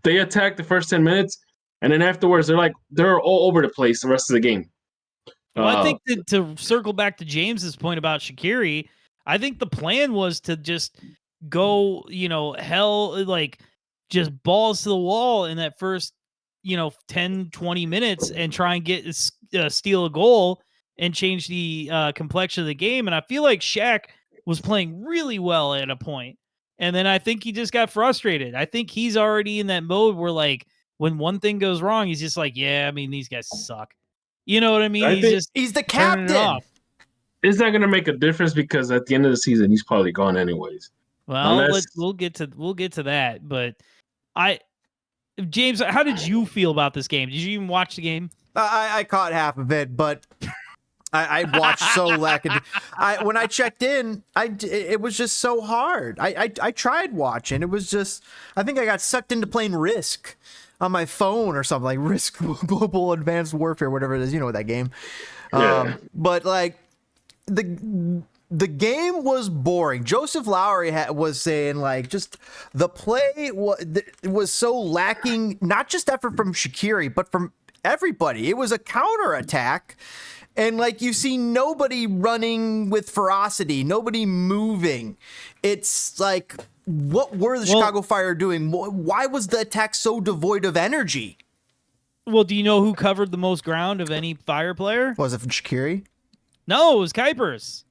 they attack the first 10 minutes, and then afterwards they're all over the place the rest of the game. Well, I think to circle back to James's point about Shaqiri, I think the plan was to just go, just balls to the wall in that first, 10, 20 minutes and try and steal a goal and change the complexion of the game. And I feel like Shaq was playing really well at a point. And then I think he just got frustrated. I think he's already in that mode where when one thing goes wrong, he's just like, yeah, I mean, these guys suck. You know what I mean? He's the turning it captain. off. Is that going to make a difference? Because at the end of the season, he's probably gone anyways. Well, we'll get to that. But James, how did you feel about this game? Did you even watch the game? I caught half of it, but I watched so lacking. When I checked in, it was just so hard. I tried watching. It was just, I think I got sucked into playing Risk on my phone or something, like Risk Global Advanced Warfare, whatever it is. You know that game. Yeah. But like the game was boring. Joseph Lowry was saying like just the play was so lacking, not just effort from Shaqiri, but from everybody. It was a counterattack. And like you see nobody running with ferocity, nobody moving. It's like, what were the Chicago Fire doing? Why was the attack so devoid of energy? Well, do you know who covered the most ground of any Fire player? Was it Shaqiri? No, it was Kuipers.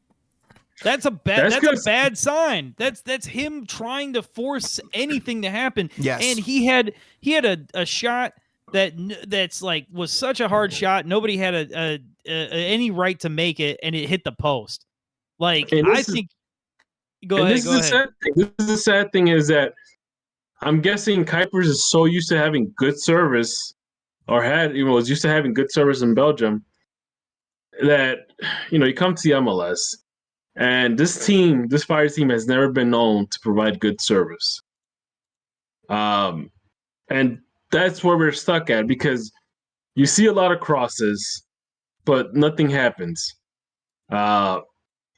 That's a bad sign. That's him trying to force anything to happen. Yes. And he had a shot that's like was such a hard shot. Nobody had any right to make it, and it hit the post. Like I think. Go ahead. This is the sad thing is that I'm guessing Kuipers is so used to having good service, or was used to having good service in Belgium, that you come to the MLS, and this Fire team has never been known to provide good service. And that's where we're stuck at, because you see a lot of crosses, but nothing happens.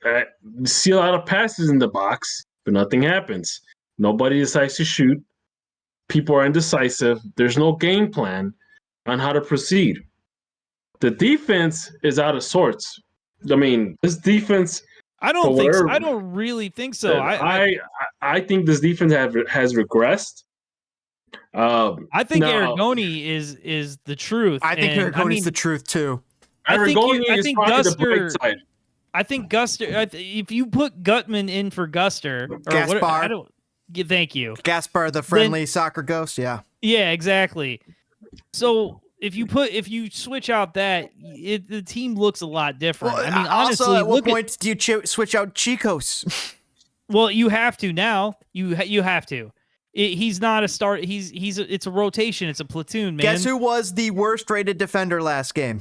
You see a lot of passes in the box, but nothing happens. Nobody decides to shoot. People are indecisive. There's no game plan on how to proceed. The defense is out of sorts. I mean, this defense. I don't think so. I don't really think so. I think this defense has regressed. I think Aragoni is the truth. I think Aragoni's the truth too. Aragoni is probably the bright side. I think Guster. If you put Gutman in for Guster, Gaspar, thank you, Gaspar, the friendly soccer ghost. Yeah, exactly. So if you switch out that, the team looks a lot different. Well, I mean, honestly, also, at what point do you switch out Chicos? Well, you have to now. You have to. He's not a start. It's a rotation. It's a platoon, man. Guess who was the worst rated defender last game?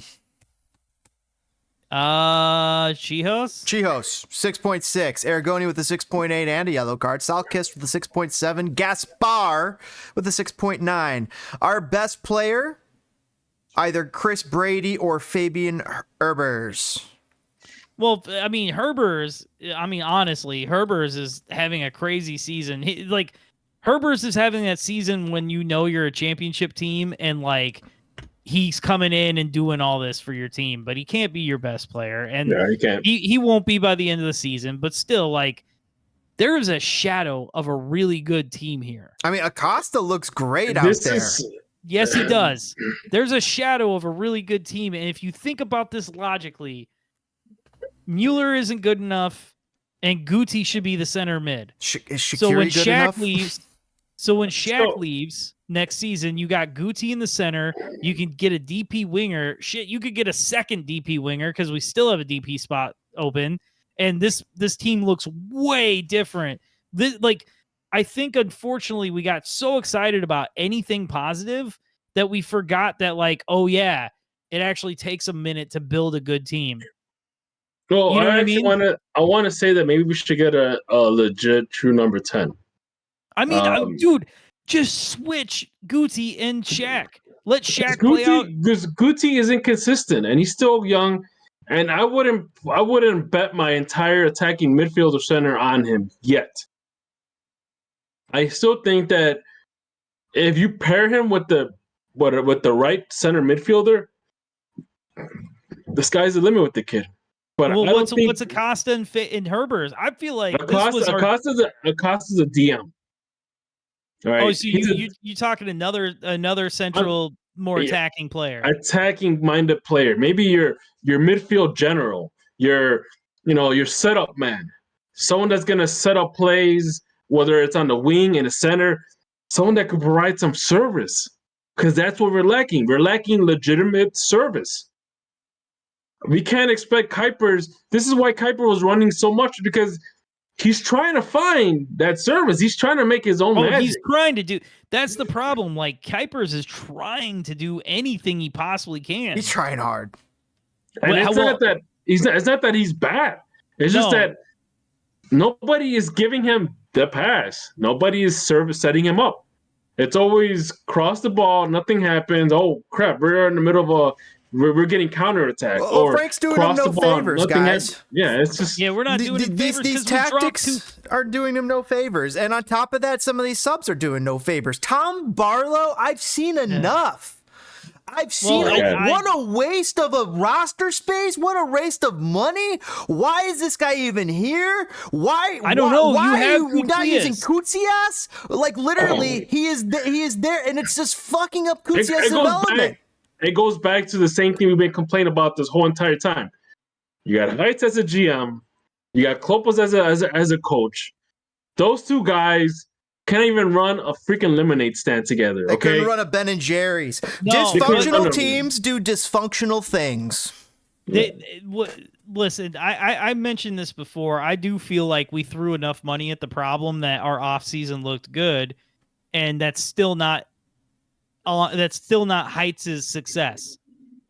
Chihos? 6.6. Aragoni with a 6.8 and a yellow card. Salkist with a 6.7. Gaspar with a 6.9. Our best player, either Chris Brady or Fabian Herbers. Well, I mean, honestly, Herbers is having a crazy season. Herbers is having that season when you're a championship team and like he's coming in and doing all this for your team, but he can't be your best player. And he can't. He won't be by the end of the season, but still, like, there is a shadow of a really good team here. I mean, Acosta looks great out there. Yes, he does. There's a shadow of a really good team. And if you think about this logically, Mueller isn't good enough, and Guti should be the center mid. Is Shaqiri good enough? When Shaq leaves next season, you got Guti in the center. You can get a DP winger. You could get a second DP winger because we still have a DP spot open. And this team looks way different. I think, unfortunately, we got so excited about anything positive that we forgot that, like, oh, yeah, it actually takes a minute to build a good team. Well, you know I want to say that maybe we should get a legit true number 10. I mean, dude, just switch Guti and Shaq. Let Shaq play out. Because Guti is inconsistent and he's still young, and I wouldn't bet my entire attacking midfielder center on him yet. I still think that if you pair him with the right center midfielder, the sky's the limit with the kid. But what's Acosta and Herbers? I feel like Acosta's a DM. Right? Oh, so you talking another central, more attacking player, attacking minded player. Maybe your midfield general, your setup man, someone that's gonna set up plays, whether it's on the wing in the center, someone that could provide some service. because that's what we're lacking. We're lacking legitimate service. We can't expect Kuipers. This is why Kuiper was running so much, because he's trying to find that service. He's trying to make his own magic. He's trying to do. That's the problem. Like, Kuipers is trying to do anything he possibly can. He's trying hard. And it's not that he's bad. It's just that nobody is giving him the pass. Nobody is setting him up. It's always cross the ball, nothing happens. Oh crap, we're in the middle of we're getting counterattack. Well, Frank's doing him no favors, guys. It's just we're not doing these tactics are doing him no favors, and on top of that, some of these subs are doing no favors. Tom Barlow, I've seen enough. I've seen what a waste of a roster space. What a waste of money. Why is this guy even here? Why? I don't know. Why are you not using Kutsias? Like, literally, he is there, and it's just fucking up Kutsias' development. It goes back to the same thing we've been complaining about this whole entire time. You got Heights as a GM. You got Klopas as a coach. Those two guys can't even run a freaking lemonade stand together. They couldn't run a Ben and Jerry's. No, dysfunctional teams do dysfunctional things. Listen, I mentioned this before. I do feel like we threw enough money at the problem that our offseason looked good, and that's still not Heights' success.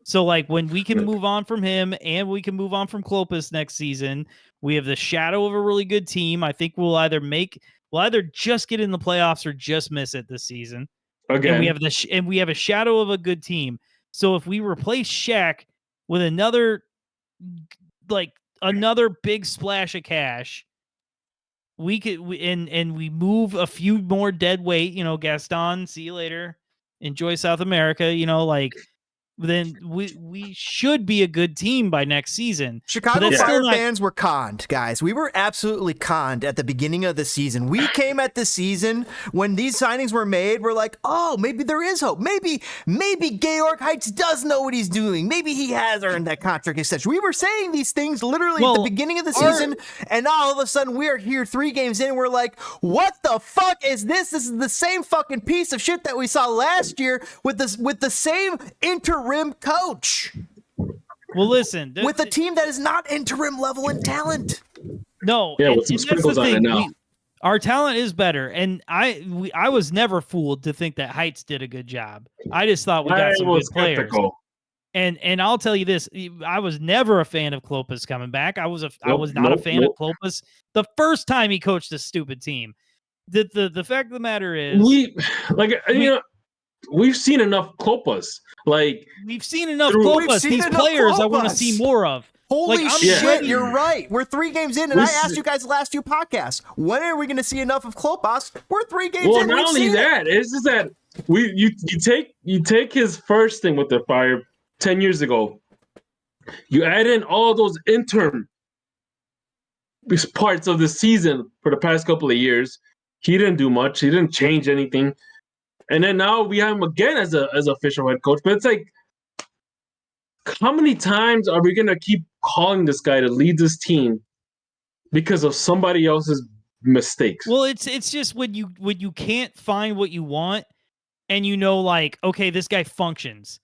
So, like, when we can move on from him and we can move on from Klopas next season, we have the shadow of a really good team. I think we'll either just get in the playoffs or just miss it this season. Okay. And we have a shadow of a good team. So if we replace Shaq with another big splash of cash, we could and we move a few more dead weight, Gaston, see you later. Enjoy South America, then we should be a good team by next season. Chicago Fire fans were conned, guys. We were absolutely conned at the beginning of the season. We came at the season when these signings were made. We're like, oh, maybe there is hope. Maybe Georg Heights does know what he's doing. Maybe he has earned that contract extension. We were saying these things literally at the beginning of the season, and now all of a sudden we are here 3 games in. And we're like, what the fuck is this? This is the same fucking piece of shit that we saw last year with the same interim coach. Well, listen, with a team that is not interim level in talent. No, yeah, with some sprinkles on it now. Our talent is better, and I was never fooled to think that Heights did a good job. I just thought we got some good players. Skeptical. And I'll tell you this: I was never a fan of Klopas coming back. I was not a fan of Klopas the first time he coached this stupid team. The fact of the matter is, we've seen enough Klopas. We've seen enough Klopas. These players I want to see more of. Holy shit, you're right. We're 3 games in, and I asked you guys the last 2 podcasts, when are we going to see enough of Klopas? We're 3 games in. Well, not only that, it's just that you take his first thing with the Fire 10 years ago. You add in all those interim parts of the season for the past couple of years. He didn't do much. He didn't change anything. And then now we have him again as official head coach. But it's like, how many times are we gonna keep calling this guy to lead this team because of somebody else's mistakes? Well, it's just when you can't find what you want, and okay, this guy functions.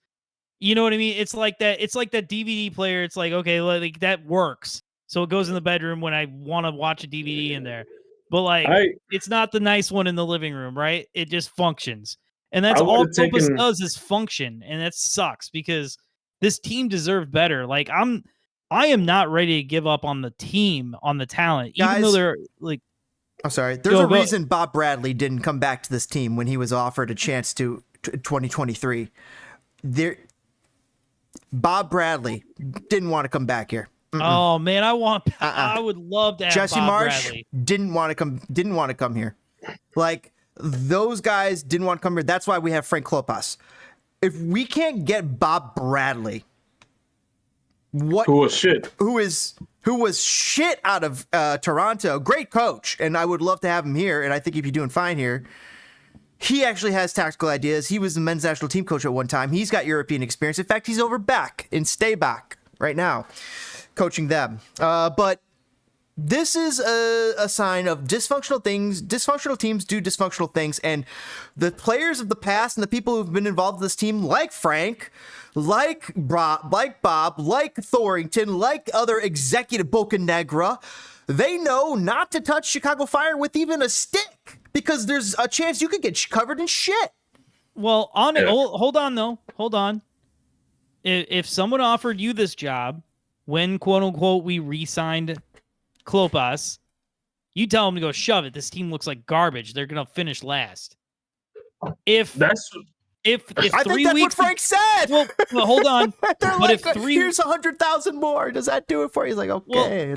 You know what I mean? It's like that DVD player. It's like, okay, like that works. So it goes in the bedroom when I want to watch a DVD in there. But it's not the nice one in the living room, right? It just functions. And that's all Klopas does is function. And that sucks because this team deserved better. I am not ready to give up on the team, on the talent, guys, even though they're I'm sorry. There's a reason Bob Bradley didn't come back to this team when he was offered a chance to 2023. Bob Bradley didn't want to come back here. Oh man, I would love to have Jesse Bob Marsh Bradley. didn't want to come here. Like, those guys didn't want to come here. That's why we have Frank Klopas. If we can't get Bob Bradley, who was shit out of Toronto, great coach, and I would love to have him here, and I think he'd be doing fine here. He actually has tactical ideas. He was the men's national team coach at one time. He's got European experience. In fact, he's over back in Stayback right now, coaching them. But This is a sign of dysfunctional things. Dysfunctional teams do dysfunctional things, and the players of the past and the people who've been involved with this team, like Frank, like Bob, like Thorington, like other executive Bocanegra, they know not to touch Chicago Fire with even a stick because there's a chance you could get covered in shit. Well, hold on though. Hold on. If someone offered you this job when quote unquote we re-signed Klopas, you tell them to go shove it. This team looks like garbage. They're gonna finish last. If I 3 think that's weeks, what Frank said. Well, hold on. They're But like, if here's 100,000 more. Does that do it for you? He's like, okay,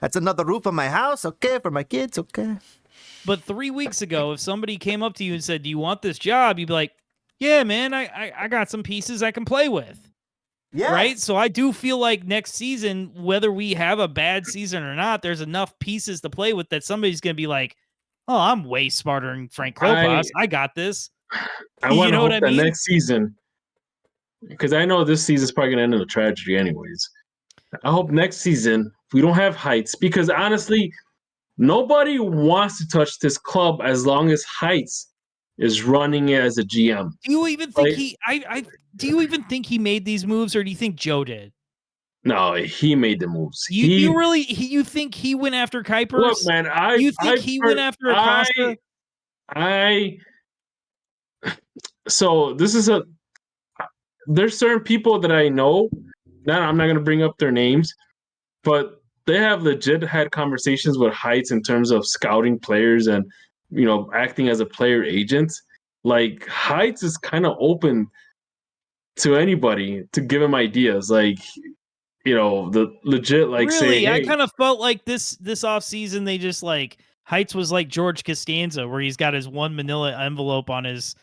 that's another roof on my house. Okay, for my kids. Okay. But 3 weeks ago, if somebody came up to you and said, "Do you want this job?" You'd be like, "Yeah, man, I got some pieces I can play with." Yeah. Right? So I do feel like next season, whether we have a bad season or not, there's enough pieces to play with that somebody's going to be like, "Oh, I'm way smarter than Frank Klopas. I got this." I want to hope I that mean? next season, because I know this season's probably going to end in a tragedy anyways. I hope next season we don't have Heights, because honestly, nobody wants to touch this club as long as Heights is running it as a GM. Do you even think do you even think he made these moves, or do you think Joe did? No, he made the moves. You think he went after Kuipers? Look, man, he went after Acosta? So this is there's certain people that I know. Now I'm not going to bring up their names, but they have legit had conversations with Heights in terms of scouting players and, acting as a player agent. Like, Heights is kind of open to anybody to give him ideas. Like, the legit, like, really? say, hey, I kind of felt like this offseason they just like Heights was like George Costanza, where he's got his one manila envelope on his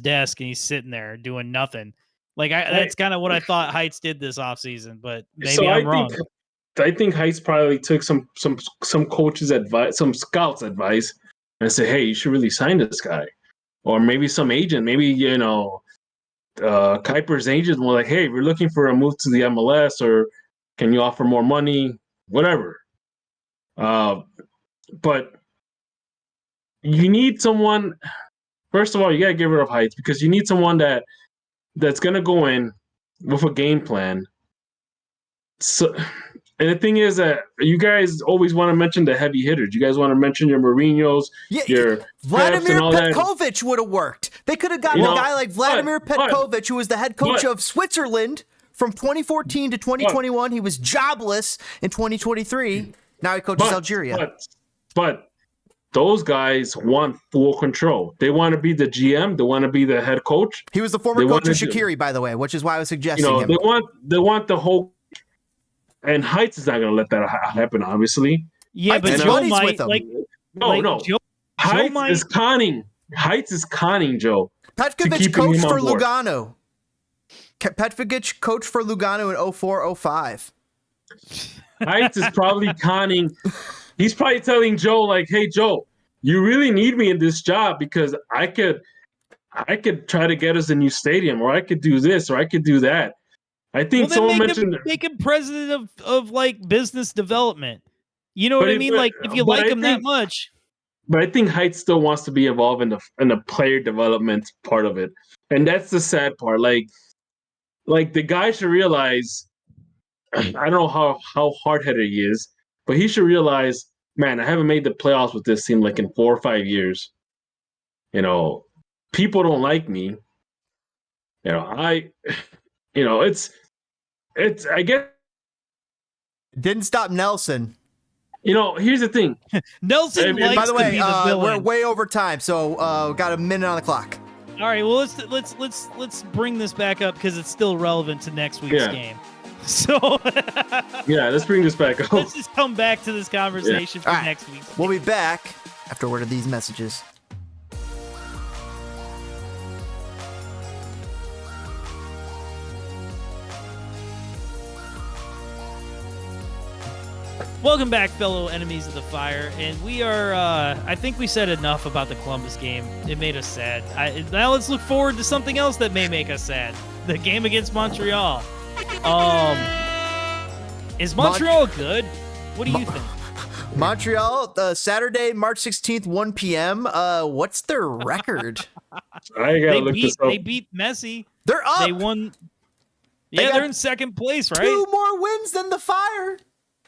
desk and he's sitting there doing nothing. Like that's kind of what I thought Heights did this offseason, but maybe I'm wrong. I think Heights probably took some coaches' advice, some scouts' advice, and said, "Hey, you should really sign this guy," or maybe some agent, maybe Kuiper's agent was like, "Hey, we're looking for a move to the MLS, or can you offer more money, whatever." But you need someone. First of all, you gotta get rid of Heights, because you need someone that's gonna go in with a game plan. So, and the thing is that you guys always want to mention the heavy hitters. You guys want to mention your Mourinhos, your Vladimir and all Petkovic would have worked. They could have gotten a guy like Vladimir Petkovic, who was the head coach of Switzerland from 2014 to 2021. He was jobless in 2023. Now he coaches Algeria. But those guys want full control. They want to be the GM. They want to be the head coach. He was the former coach of Shaqiri, by the way, which is why I was suggesting him. They want the whole. And Heights is not going to let that happen, obviously. Yeah, but Joe might. No. Heights is conning. Heights is conning Joe. Petkovic coached for Lugano. Petkovic coached for Lugano in 04-05. Heights is probably conning. He's probably telling Joe, like, "Hey, Joe, you really need me in this job because I could try to get us a new stadium, or I could do this, or I could do that." I think someone mentioned make him president of like business development. You know what I mean? Like, if you like him that much. But I think Heights still wants to be involved in the player development part of it, and that's the sad part. Like the guy should realize. I don't know how hard-headed he is, but he should realize, man, I haven't made the playoffs with this team like in 4 or 5 years. People don't like me. It's I guess didn't stop Nelson. Here's the thing. Nelson likes by the way, to be the villain. We're way over time, so got a minute on the clock. All right, well let's bring this back up because it's still relevant to next week's game. So let's bring this back up. Let's just come back to this conversation for next week. We'll be back after a word of these messages. Welcome back, fellow enemies of the fire, and we are, I think we said enough about the Columbus game. It made us sad. Now let's look forward to something else that may make us sad. The game against Montreal. Is Montreal good? What do you think? Montreal, Saturday, March 16th, 1 p.m. What's their record? I gotta look this up. They beat Messi. They're up. They won. Yeah, they're in second place, right? 2 more wins than the Fire.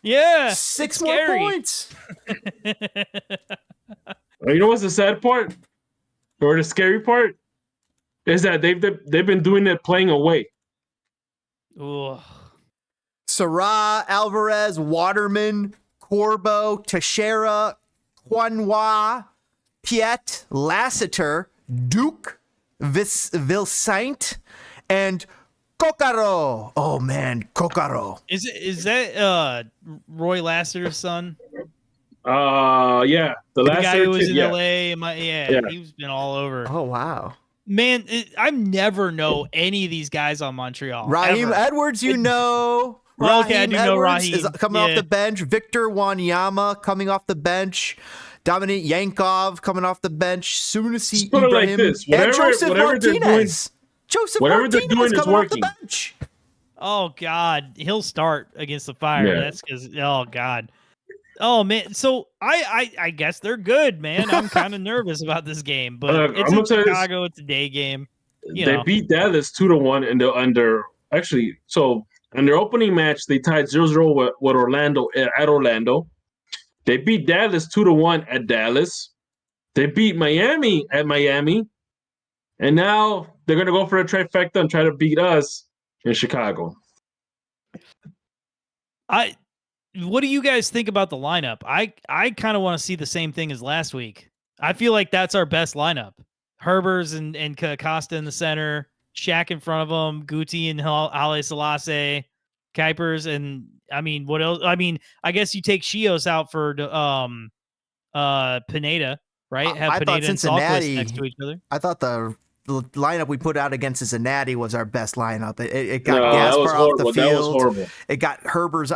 Yeah. 6 more points. You know what's the sad part? Or the scary part? Is that they've been doing it playing away. Ooh. Sarah, Alvarez, Waterman, Corbo, Teixeira, Quanois, Piet, Lassiter, Duke, Vilsaint, and Kokaro. Oh man, Kokaro. Is that Roy Lassiter's son? Yeah, the last guy who was kid, in LA. Yeah, he's been all over. Oh wow. Man, I never know any of these guys on Montreal. Raheem ever. Edwards, you know. Okay, I do know Edwards Raheem. is coming off the bench. Victor Wanyama coming off the bench. Dominic Yankov coming off the bench. Sunisi put it Ibrahim. like this. And Joseph Whatever they're doing, Martinez. Joseph whatever they're Martinez doing is coming off the working. bench. Oh God, he'll start against the Fire. Yeah. That's because God. Oh man, so I guess they're good, man. I'm kind of nervous about this game, but it's in Chicago. It's a day game. They beat Dallas 2-1 in their opening match. They tied 0-0 with Orlando at Orlando. They beat Dallas 2-1 at Dallas. They beat Miami at Miami, and now they're gonna go for a trifecta and try to beat us in Chicago. What do you guys think about the lineup? I kind of want to see the same thing as last week. I feel like that's our best lineup. Herbers and Costa in the center, Shaq in front of them, Guti and Ale Selassie, Kuipers, and I mean, what else? I mean, I guess you take Chios out for Pineda, right? Have I Pineda thought and Cincinnati Salquist next to each other. I thought the lineup we put out against Cincinnati was our best lineup. It got Gaspar off the field. That was horrible. It got Herbers.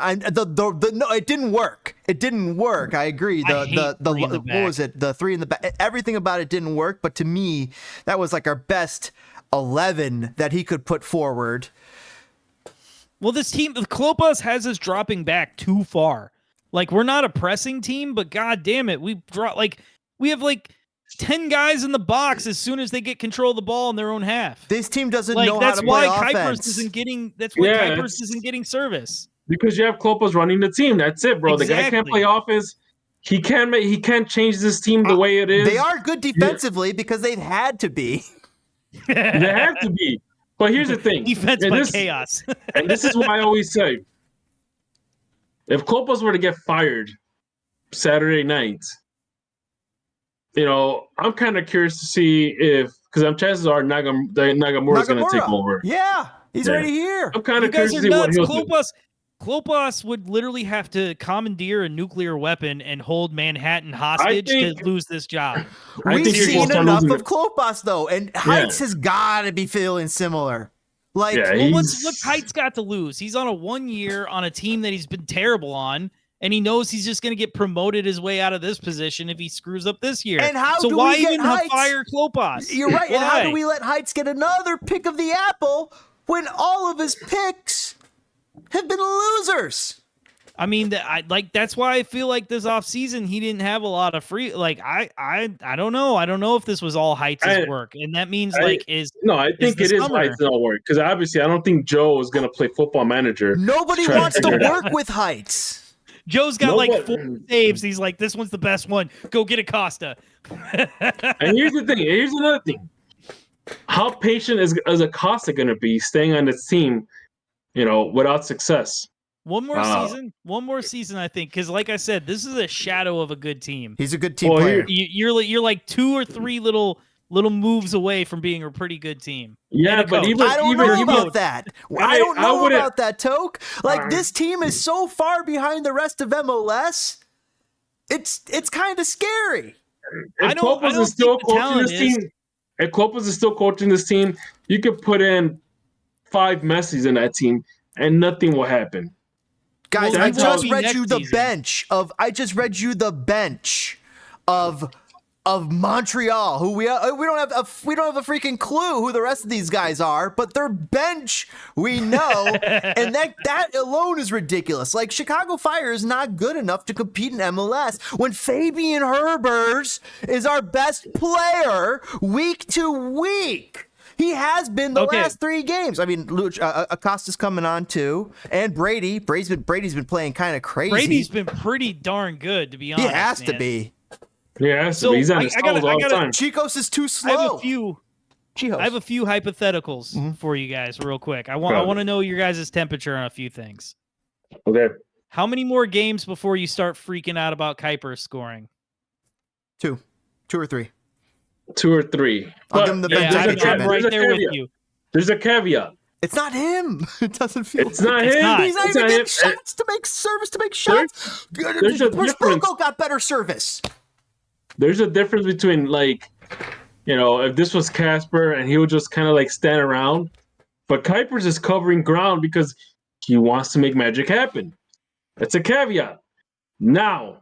No, it didn't work. It didn't work. I agree. What was it? The 3 in the back. Everything about it didn't work. But to me, that was like our best 11 that he could put forward. Well, this team, Klopas has us dropping back too far. Like, we're not a pressing team, but god damn it, we have 10 guys in the box as soon as they get control of the ball in their own half. This team doesn't know how to play offense. Kuipers isn't getting service. Because you have Klopas running the team. That's it, bro. Exactly. The guy can't play offense. He can't change this team the way it is. They are good defensively because they've had to be. They have to be. But here's the thing. Defense by chaos. And this is what I always say. If Klopas were to get fired Saturday night, I'm kind of curious to see because chances are Nagamura is going to take over. Yeah, he's already here. I'm kind of curious to see what he'll do. Klopas would literally have to commandeer a nuclear weapon and hold Manhattan hostage to lose this job. We've seen enough of Klopas, though, and Heights has got to be feeling similar. What's Heights got to lose? He's on a 1 year on a team that he's been terrible on, and he knows he's just going to get promoted his way out of this position if he screws up this year. And why even fire Klopas? You're right. And how do we let Heights get another pick of the apple when all of his picks have been losers? I mean, that's why I feel like this offseason he didn't have a lot of free. I don't know. I don't know if this was all Heights' work, and that means I think it is Heights' work because obviously I don't think Joe is going to play Football Manager. Nobody wants to work with Heights. Joe's got 4 saves. He's like, this one's the best one. Go get Acosta. And here's the thing. Here's another thing. How patient is Acosta going to be staying on this team, without success? One more season, I think, because like I said, this is a shadow of a good team. He's a good team player. You're like 2 or 3 little moves away from being a pretty good team. Yeah, but I don't know about that. I don't know about that, Toke. This team is so far behind the rest of MLS. It's kind of scary. If Klopas is still coaching this team, you could put in 5 Messis in that team, and nothing will happen. Guys, I just read you the bench of of Montreal, who we don't have a freaking clue who the rest of these guys are, but their bench we know, and that alone is ridiculous. Like, Chicago Fire is not good enough to compete in MLS when Fabian Herbers is our best player week to week. He has been the last 3 games. I mean, Acosta's coming on too, and Brady. Brady's been playing kind of crazy. Brady's been pretty darn good, to be honest. He has to be. Yeah, so he's on his toes all the time. Chicos is too slow. I have a few hypotheticals for you guys, real quick. I want to know your guys' temperature on a few things. Okay. How many more games before you start freaking out about Kuiper scoring? 2 or 3. 2 or 3. I'll give him the benefit I'm right there with you. There's a caveat. It's not him. It doesn't feel. It's not him. He's not even getting shots to make service to make shots. There's a difference. Got better service. There's a difference between, like, if this was Casper and he would just kind of like stand around, but Kuiper's is covering ground because he wants to make magic happen. That's a caveat. Now,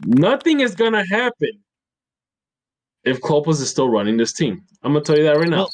nothing is gonna happen if Klopas is still running this team. I'm gonna tell you that right now.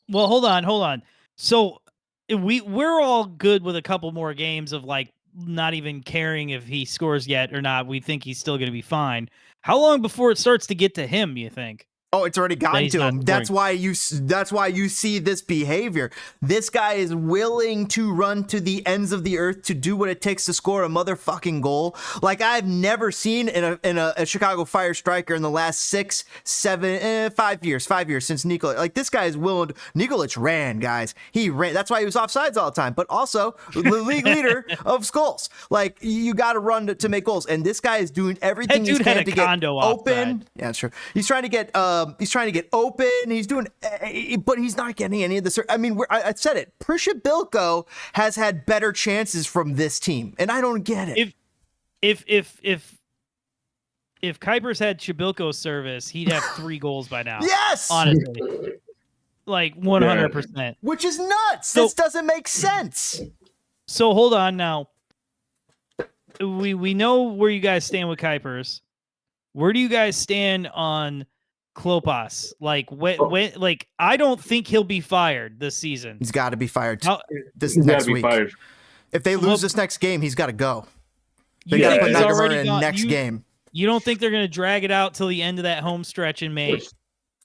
Well, hold on. So we're all good with a couple more games of, like, not even caring if he scores yet or not. We think he's still going to be fine. How long before it starts to get to him, you think? Oh, it's already gotten to him. That's why you see this behavior. This guy is willing to run to the ends of the earth to do what it takes to score a motherfucking goal. Like, I've never seen in a Chicago Fire striker in the last 5 years since Nikolic. Like, this guy is willing. Nikolic ran, guys. He ran. That's why he was offsides all the time. But also the league leader of goals. Like, you got to run to make goals, and this guy is doing everything he can to get open. Offside. Yeah, sure. He's trying to get open. He's doing, but he's not getting any of this. I mean, I said it. Prisha has had better chances from this team, and I don't get it. If Kuiper's had Chibilko's service, he'd have 3 goals by now. Yes, honestly, like 100%. Which is nuts. This doesn't make sense. So hold on now. We know where you guys stand with Kuipers. Where do you guys stand on Klopas? Like, like, I don't think he'll be fired this season. He's got to be fired He's next week. Fired. If they lose this next game, he's got to go. They got to put Nagamura in next game. You don't think they're going to drag it out till the end of that home stretch in May,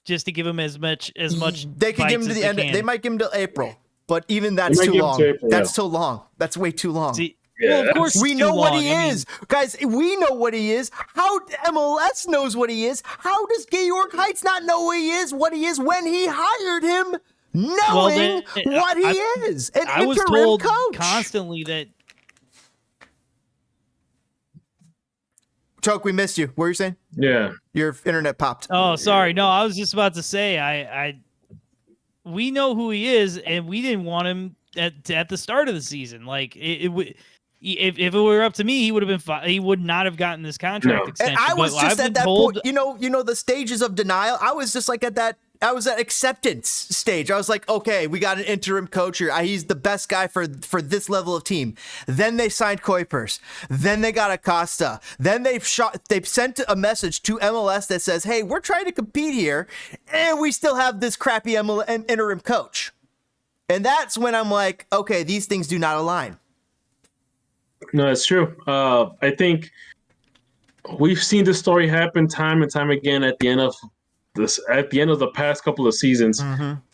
just to give him as much? They could give him to the end. They might give him till April, but even that's too long. That's too long. That's way too long. Well, of course we know what he is. Guys, we know what he is. How MLS knows what he is. How does Georg Heitz not know what he is when he hired him, knowing what he is? An I was interim told coach. constantly that. Choke, we missed you. What were you saying? Yeah. Your internet popped. Oh, sorry. No, I was just about to say we know who he is, and we didn't want him at the start of the season. Like, if it were up to me, he would have been he would not have gotten this contract extension. And I was just at that point. You know the stages of denial. I was just like at that. I was at acceptance stage. I was like, okay, we got an interim coach here. He's the best guy for this level of team. Then they signed Kuipers. Then they got Acosta. Then they've sent a message to MLS that says, hey, we're trying to compete here, and we still have this crappy interim coach. And that's when I'm like, okay, these things do not align. No, it's true. I think we've seen this story happen time and time again at the end of the past couple of seasons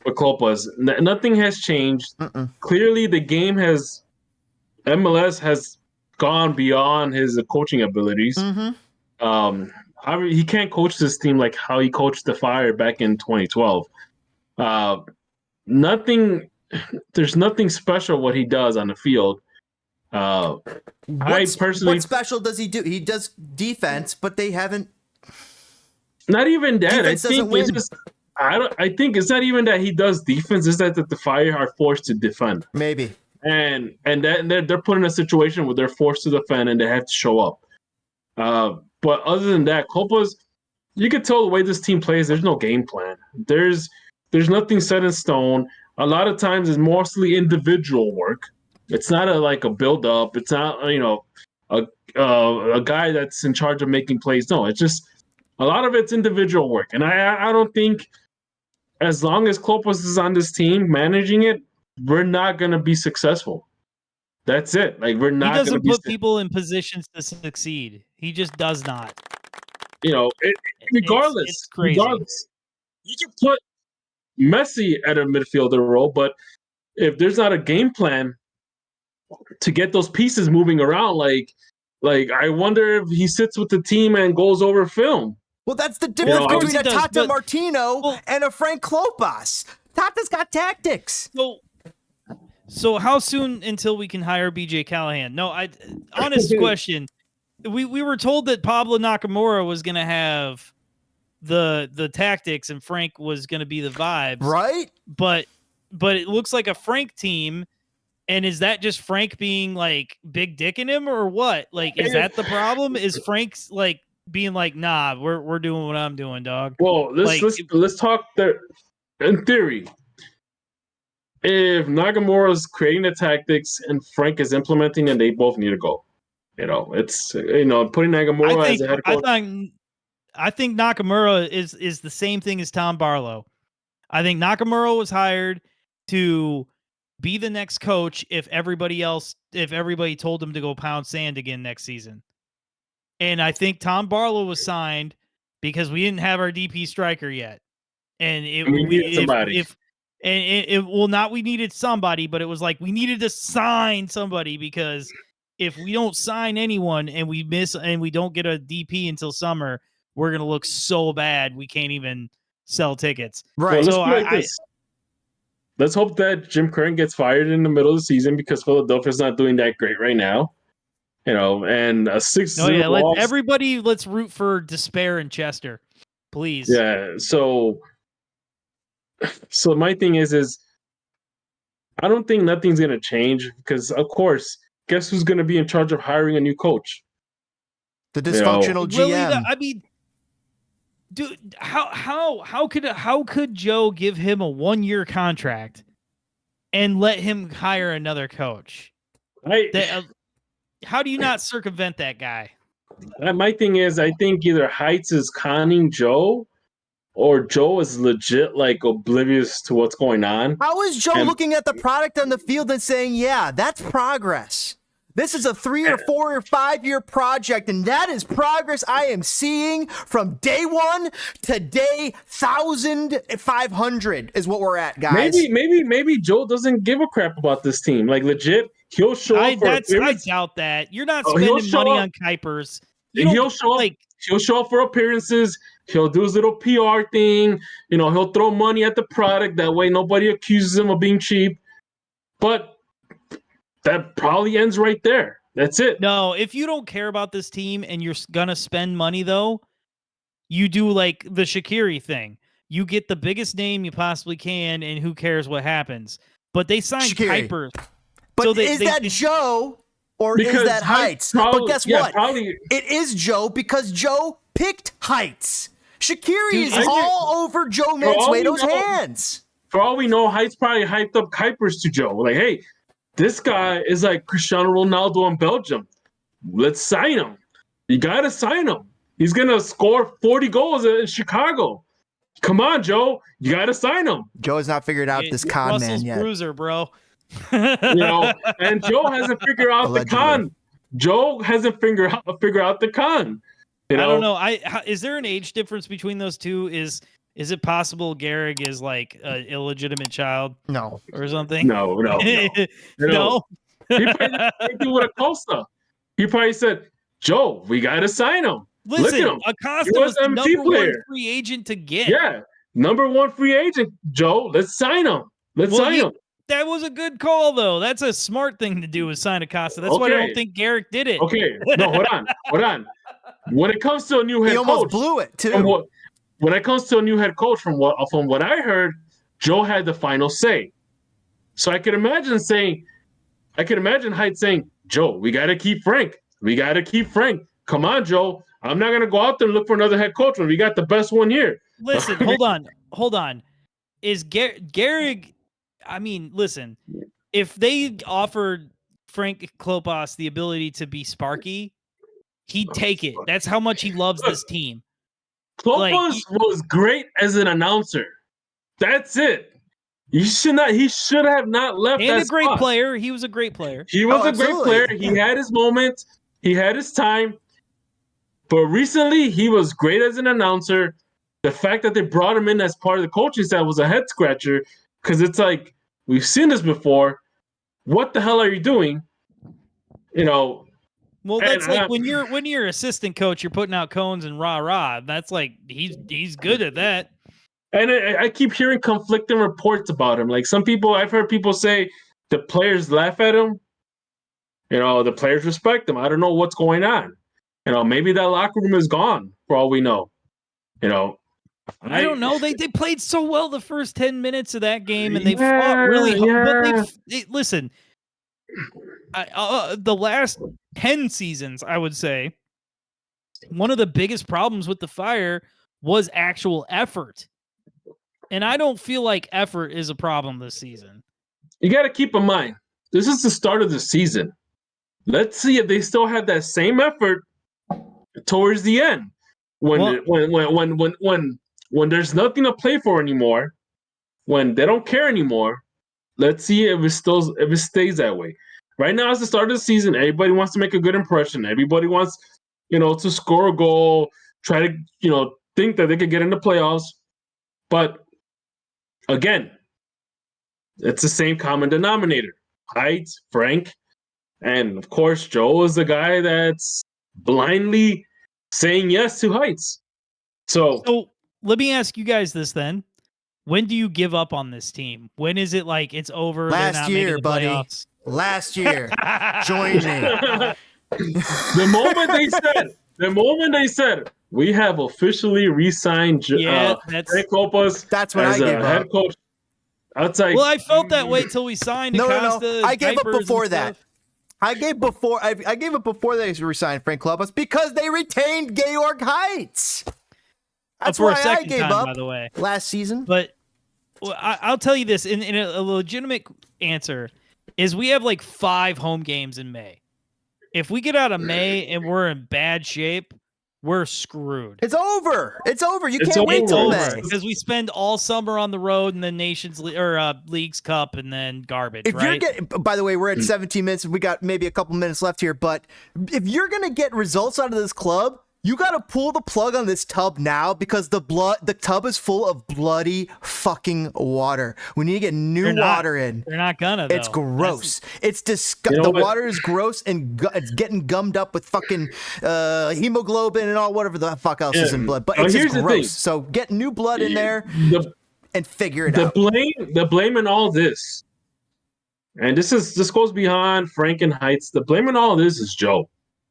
with Klopas. Nothing has changed. Clearly, the game MLS has gone beyond his coaching abilities. He can't coach this team like how he coached the Fire back in 2012. There's nothing special what he does on the field. What special does he do? He does defense, but they haven't. Not even that. I think it's not even that he does defense. It's that the Fire are forced to defend. Maybe. And they're put in a situation where they're forced to defend and they have to show up. But other than that, Klopas, you can tell the way this team plays. There's no game plan. There's nothing set in stone. A lot of times it's mostly individual work. It's not a build up. It's not a guy that's in charge of making plays. No, it's just A lot of it's individual work, and I don't think as long as Klopas is on this team managing it, we're not gonna be successful. That's it. Like we're He not gonna doesn't be. put people in positions to succeed. He just does not. It's Regardless, crazy. you can put Messi at a midfielder role, but if there's not a game plan to get those pieces moving around, like I wonder if he sits with the team and goes over film. Well, that's the difference of course between he a does, Tata but- Martino and a Frank Klopas. Tata's got tactics. So how soon until we can hire BJ Callahan? No, honest question. We were told that Pablo Nakamura was going to have the tactics and Frank was going to be the vibes. Right? But it looks like a Frank team. And is that just Frank being like big dick in him or what? Like, is that the problem? Is Frank's like being like, nah, we're doing what I'm doing, dog? Well, let's talk there. In theory, if Nagamura's creating the tactics and Frank is implementing, and they both need to go. It's putting Nagamura as a head coach. I think Nakamura is the same thing as Tom Barlow. I think Nakamura was hired to be the next coach if everybody told him to go pound sand again next season. And I think Tom Barlow was signed because we didn't have our DP striker yet. And we needed somebody. We needed somebody, but it was like we needed to sign somebody because if we don't sign anyone and we don't get a DP until summer, we're gonna look so bad we can't even sell tickets. Right. So let's hope that Jim Curran gets fired in the middle of the season because Philadelphia's not doing that great right now. And a 6-0 loss. Let's root for despair in Chester, please. Yeah. So my thing is I don't think nothing's gonna change because of course, guess who's gonna be in charge of hiring a new coach? The dysfunctional GM. Really, I mean, dude, how could Joe give him a 1-year contract and let him hire another coach? How do you not circumvent that guy? My thing is, I think either Heights is conning Joe, or Joe is legit like oblivious to what's going on. How is Joe looking at the product on the field and saying, "Yeah, that's progress. This is a 3 or 4 or 5 year project, and that is progress I am seeing from day 1 to day 1,500 is what we're at, guys." Maybe Joe doesn't give a crap about this team. Like legit, he'll show up for I doubt that. You're not spending money on Kuipers. He'll show up for appearances. He'll do his little PR thing. He'll throw money at the product. That way nobody accuses him of being cheap. But that probably ends right there. That's it. No, if you don't care about this team and you're going to spend money, though, you do like the Shaqiri thing. You get the biggest name you possibly can, and who cares what happens. But they signed Kuipers. But is that Joe or is that Heights? But guess what? It is Joe because Joe picked Heights. Shaqiri is all over Joe Mansueto's hands. For all we know, Heights probably hyped up Kuipers to Joe. Like, hey, this guy is like Cristiano Ronaldo in Belgium. Let's sign him. You got to sign him. He's going to score 40 goals in Chicago. Come on, Joe. You got to sign him. Joe has not figured out this con Russell's man yet. Bruiser, bro. And Joe hasn't figured out the con. Joe hasn't figured out the con. I don't know. Is there an age difference between those two? Is it possible Gehrig is like an illegitimate child? No. Or something? No. No. He probably did with Acosta. He probably said, Joe, we got to sign him. Listen, look at him. Acosta was the number one free agent to get. Yeah, number one free agent, Joe. Let's sign him. Sign him. That was a good call, though. That's a smart thing to do is sign Acosta. That's why I don't think Gehrig did it. Okay, no, hold on. When it comes to a new head coach, he almost blew it too. When it comes to a new head coach, from what I heard, Joe had the final say. So I could imagine Heights saying, Joe, we got to keep Frank. Come on, Joe. I'm not going to go out there and look for another head coach when we got the best one here. Listen, hold on. Is Gehrig? I mean, listen. If they offered Frank Klopas the ability to be sparky, he'd take it. That's how much he loves this team. Klopas was great as an announcer. That's it. He should have not left and that a great spot. player. He was a great player. He was a great absolutely. player. He had his moment. He had his time. But recently, he was great as an announcer. The fact that they brought him in as part of the coaching staff was a head scratcher because it's like, we've seen this before. What the hell are you doing? Well, that's like when you're assistant coach, you're putting out cones and rah. That's like he's good at that. And I keep hearing conflicting reports about him. Like I've heard people say the players laugh at him. The players respect him. I don't know what's going on. Maybe that locker room is gone for all we know. I don't know. They played so well the first 10 minutes of that game, and they fought really hard. But listen. The last 10 seasons, I would say, one of the biggest problems with the Fire was actual effort. And I don't feel like effort is a problem this season. You got to keep in mind, this is the start of the season. Let's see if they still have that same effort towards the end. When there's nothing to play for anymore, when they don't care anymore, let's see if it stays that way. Right now, it's the start of the season. Everybody wants to make a good impression. Everybody wants, to score a goal, try to, think that they could get into playoffs. But again, it's the same common denominator. Heights, Frank, and of course, Joe is the guy that's blindly saying yes to Heights. So let me ask you guys this then. When do you give up on this team? When is it like it's over? Last year, buddy. Playoffs? Last year. Join me. The moment they said we have officially re-signed Frank Klopas that's when I gave head up. coach. Outside. Well, I felt that way till we signed Acosta. No. I gave up before that. I gave up before they resigned Frank Klopas because they retained Georg Heights. That's why I gave up, by the way, last season. But I'll tell you this in a legitimate answer is we have like 5 home games in May. If we get out of May and we're in bad shape, we're screwed. It's over. You can't wait till May because we spend all summer on the road and then Leagues Cup and then garbage. By the way, we're at 17 minutes. We got maybe a couple minutes left here, but if you're gonna get results out of this club, you got to pull the plug on this tub now because the tub is full of bloody fucking water. We need to get new water in. They're not gonna, though. It's gross. It's disgusting. The water is gross and it's getting gummed up with fucking hemoglobin and all whatever the fuck else is in blood. But it's just gross. So get new blood in there and figure it out. The blame in all this, and this goes beyond Frank and Heights. The blame in all this is Joe.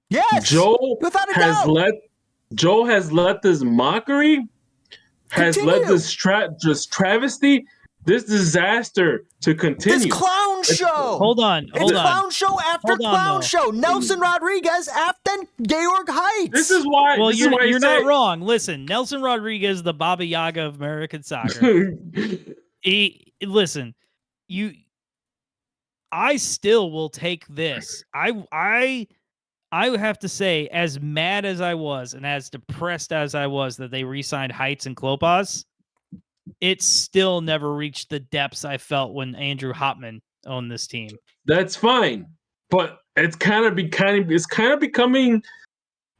Yes, without a doubt. Joe has let this mockery, let this travesty, this disaster to continue. This clown show. Hold on. Clown show after clown show. Nelson Rodriguez after Georg Heights. This is why. Well, you're not wrong. Listen, Nelson Rodriguez, the Baba Yaga of American soccer. I still will take this. I would have to say, as mad as I was and as depressed as I was that they re-signed Heights and Klopas, it still never reached the depths I felt when Andrew Hopman owned this team. That's fine, but it's kind of becoming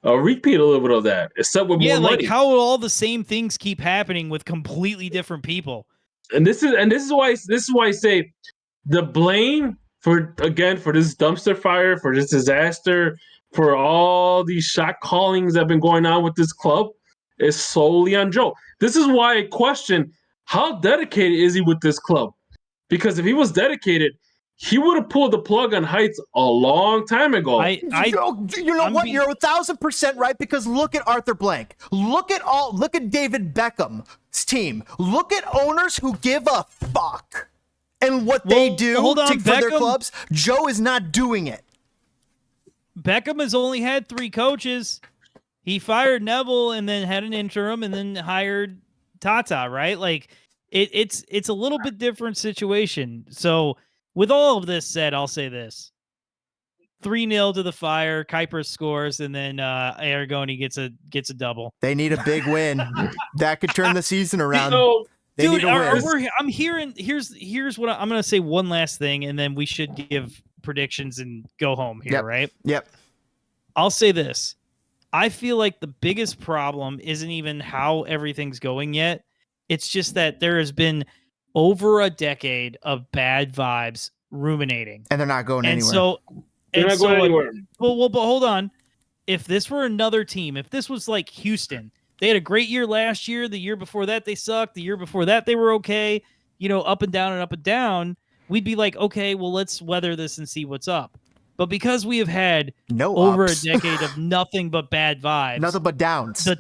a repeat a little bit of that, except with more money. How will all the same things keep happening with completely different people? And this is why I say the blame for this dumpster fire, for this disaster, for all these shot callings that have been going on with this club is solely on Joe. This is why I question how dedicated is he with this club? Because if he was dedicated, he would have pulled the plug on Heights a long time ago. You know what? You're 1,000% right because look at Arthur Blank. Look at David Beckham's team. Look at owners who give a fuck. And what they do for their clubs, Joe is not doing it. Beckham has only had 3 coaches. He fired Neville and then had an interim and then hired Tata, right? Like it's a little bit different situation. So with all of this said, I'll say this. 3-0 to the Fire. Kuiper scores, and then Aragoni gets a double. They need a big win. That could turn the season around. They Dude, need a win. I'm hearing. Here's what I'm gonna say. One last thing, and then we should give predictions and go home here, right? Yep. I'll say this. I feel like the biggest problem isn't even how everything's going yet. It's just that there has been over a decade of bad vibes ruminating. And they're not going anywhere. They're not going anywhere. Well, but hold on. If this were another team, if this was like Houston, they had a great year last year. The year before that, they sucked. The year before that, they were okay. Up and down and up and down. We'd be like, okay, well, let's weather this and see what's up. But because we have had over a decade of nothing but bad vibes, nothing but downs, the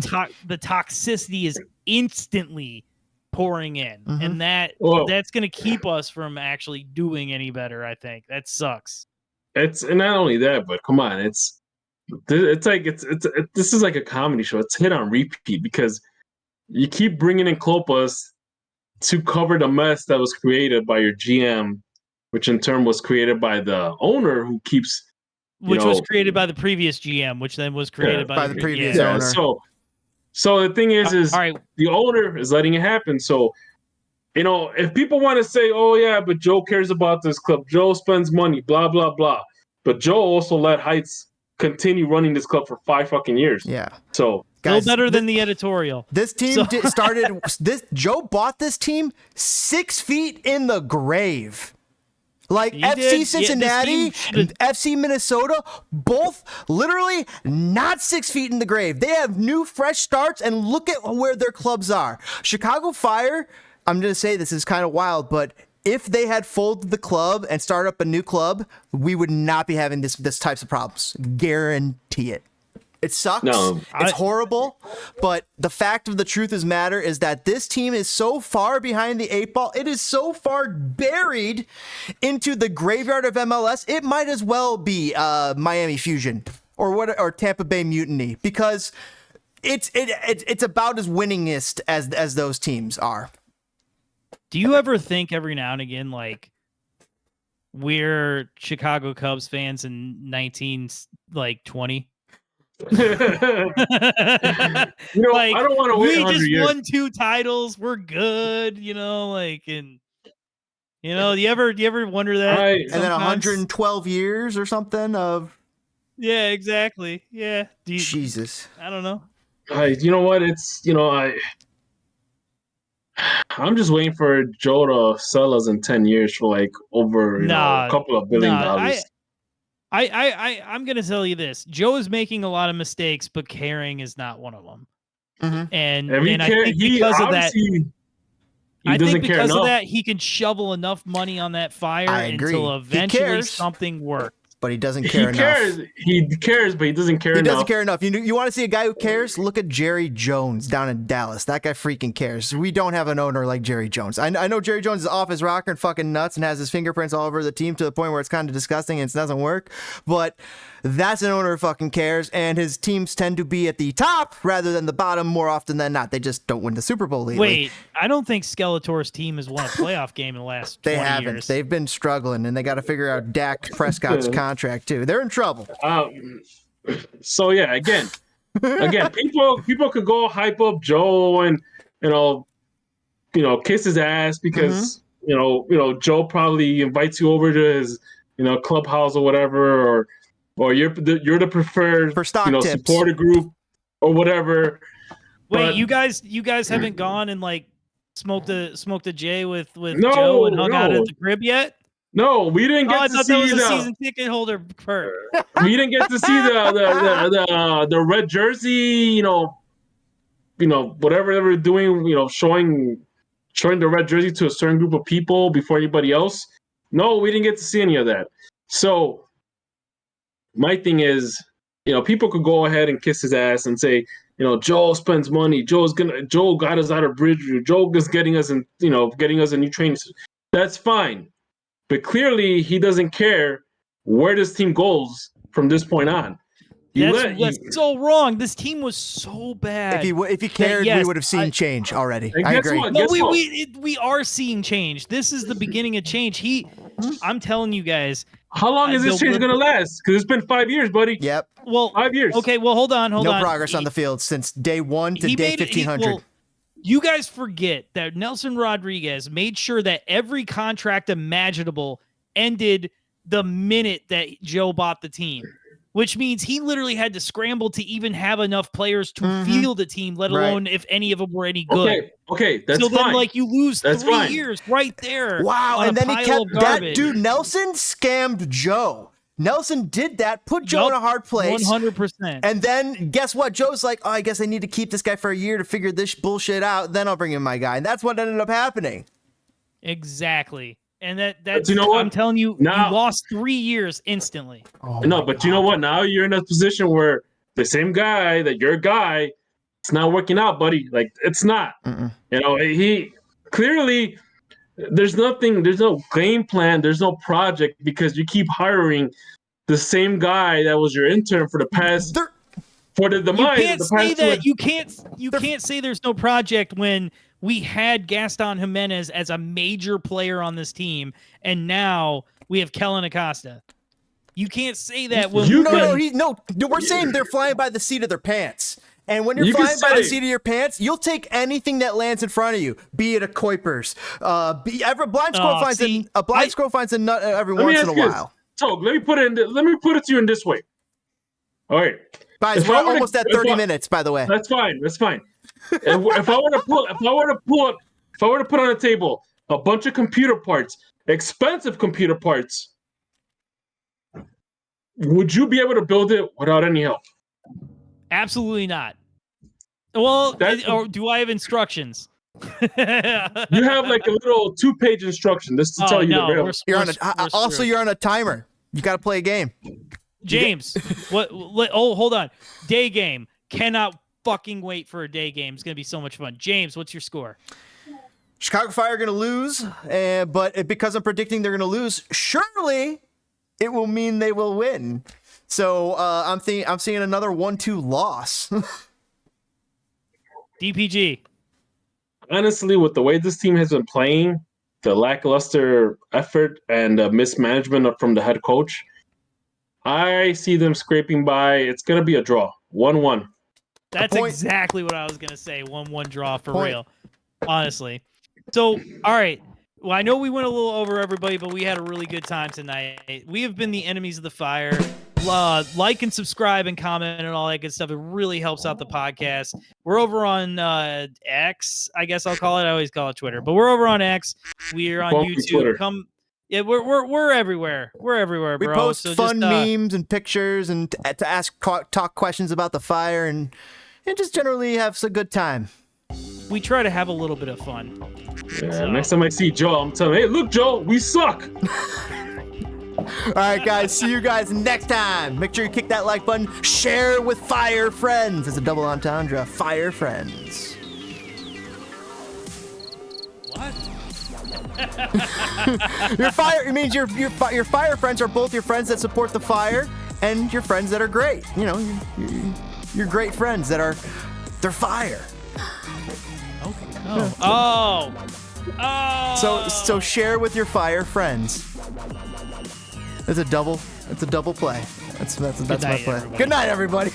toxicity is instantly pouring in, and that's going to keep us from actually doing any better. I think that sucks. And not only that, but come on, this is like a comedy show. It's hit on repeat because you keep bringing in Klopas to cover the mess that was created by your GM, which in turn was created by the owner who keeps, was created by the previous GM, which then was created by the previous owner. So the thing is all right. The owner is letting it happen. So, if people want to say, oh yeah, but Joe cares about this club, Joe spends money, blah, blah, blah. But Joe also let Heights continue running this club for 5 fucking years. Yeah. So guys, no better than the editorial. This team started Joe bought this team 6 feet in the grave. Like FC Cincinnati and FC Minnesota, both literally not 6 feet in the grave. They have new, fresh starts, and look at where their clubs are. Chicago Fire, I'm going to say this is kind of wild, but if they had folded the club and started up a new club, we would not be having this types of problems. Guarantee it. It sucks. No, it's horrible. But the fact of the truth is matter is that this team is so far behind the 8 ball. It is so far buried into the graveyard of MLS. It might as well be Miami Fusion or Tampa Bay Mutiny, because it's about as winningest as those teams are. Do you ever think every now and again, like, we're Chicago Cubs fans in 1920? I don't want to wait 100 years. We just won 2 titles. We're good, and do you ever wonder that? And then 112 years or something of. Yeah, exactly. Yeah. Jesus. I don't know. You know what? I'm just waiting for Joe to sell us in 10 years for like over a couple of $1 billion. I'm going to tell you this. Joe is making a lot of mistakes, but caring is not one of them. Mm-hmm. And I think because of that, he can shovel enough money on that Fire until eventually something works. But he doesn't care enough. He cares, but he doesn't care enough. He doesn't care enough. You want to see a guy who cares? Look at Jerry Jones down in Dallas. That guy freaking cares. We don't have an owner like Jerry Jones. I know Jerry Jones is off his rocker and fucking nuts and has his fingerprints all over the team to the point where it's kind of disgusting and it doesn't work. But that's an owner who fucking cares, and his teams tend to be at the top rather than the bottom more often than not. They just don't win the Super Bowl lately. Wait, I don't think Skeletor's team has won a playoff game in the last 20 years. They haven't. They've been struggling, and they got to figure out Dak Prescott's contract too. They're in trouble. So yeah, again, people could go hype up Joe and kiss his ass because Joe probably invites you over to his clubhouse or whatever, or you're the preferred for stock tips. Supporter group or whatever. Wait, you guys haven't gone and like smoked a J with Joe and hung out at the crib yet? No, we didn't get to see that was a season ticket holder perk. We didn't get to see the red jersey, whatever they were doing, showing the red jersey to a certain group of people before anybody else. No, we didn't get to see any of that. So my thing is, people could go ahead and kiss his ass and say, Joe spends money. Joe got us out of Bridgeview. Joe is getting us a new training. That's fine. But clearly, he doesn't care where this team goes from this point on. That's so wrong. This team was so bad. If he cared, we would have seen change already. I agree. We are seeing change. This is the beginning of change. I'm telling you guys, How long is this change going to last? Because it's been 5 years, buddy. Yep. Well, 5 years. Okay, well, hold on. No progress on the field since day 1 to day 1500. You guys forget that Nelson Rodriguez made sure that every contract imaginable ended the minute that Joe bought the team, which means he literally had to scramble to even have enough players to field a team, let alone if any of them were any good. Okay, that's fine. So then, like, you lose that's 3 fine. years right there. Wow, on and a then he pile kept of that garbage. dude. Nelson scammed Joe. Nelson did that, put Joe in a hard place. 100%. And then guess what? Joe's like, oh, I guess I need to keep this guy for a year to figure this bullshit out. Then I'll bring in my guy. And that's what ended up happening. Exactly. And that's, you know what? I'm telling you, Now, you lost 3 years instantly. But you know what? Now you're in a position where the same guy, that your guy, it's not working out, buddy. Like, it's not. You know, he clearly, there's no game plan, there's no project, because you keep hiring the same guy that was your intern for the past You can't say there's no project when we had Gaston Jimenez as a major player on this team, and now we have Kellen Acosta. You can't say that when we're saying they're flying by the seat of their pants. And when you're flying by the seat of your pants, you'll take anything that lands in front of you, be it a Kuipers. A blind squirrel finds a nut every once in a while. So let me put it to you in this way. All right, guys, we're almost at 30 minutes. By the way, that's fine. If I were to put on a table a bunch of computer parts, expensive computer parts, would you be able to build it without any help? Absolutely not. Well, or do I have instructions? You have like a little 2-page instruction. This to tell you that you're on a timer. You got to play a game. James, hold on. Day game. Cannot fucking wait for a day game. It's going to be so much fun. James, what's your score? Chicago Fire are going to lose, but because I'm predicting they're going to lose, surely it will mean they will win. So I'm seeing another 1-2 loss. DPG. Honestly, with the way this team has been playing, the lackluster effort and mismanagement from the head coach, I see them scraping by. It's going to be a draw, 1-1. That's exactly what I was going to say, 1-1 draw for real, honestly. So, all right. Well, I know we went a little over, everybody, but we had a really good time tonight. We have been the enemies of the fire. Like and subscribe and comment and all that good stuff. It really helps out the podcast. We're over on X, I guess I'll call it. I always call it Twitter, but we're over on X. We're on YouTube. We're everywhere. We're everywhere, bro. We post fun memes and pictures and to talk questions about the fire and just generally have a good time. We try to have a little bit of fun. Yeah, next time I see Joe, I'm telling him, hey, look, Joe, we suck. All right, guys. See you guys next time. Make sure you kick that like button. Share with fire friends. It's a double entendre. Fire friends. What? Your fire. It means your fire friends are both your friends that support the fire and your friends that are great. You know, your great friends that are they're fire. Okay. Oh. So share with your fire friends. It's a double play. That's my play. Everybody. Good night, everybody.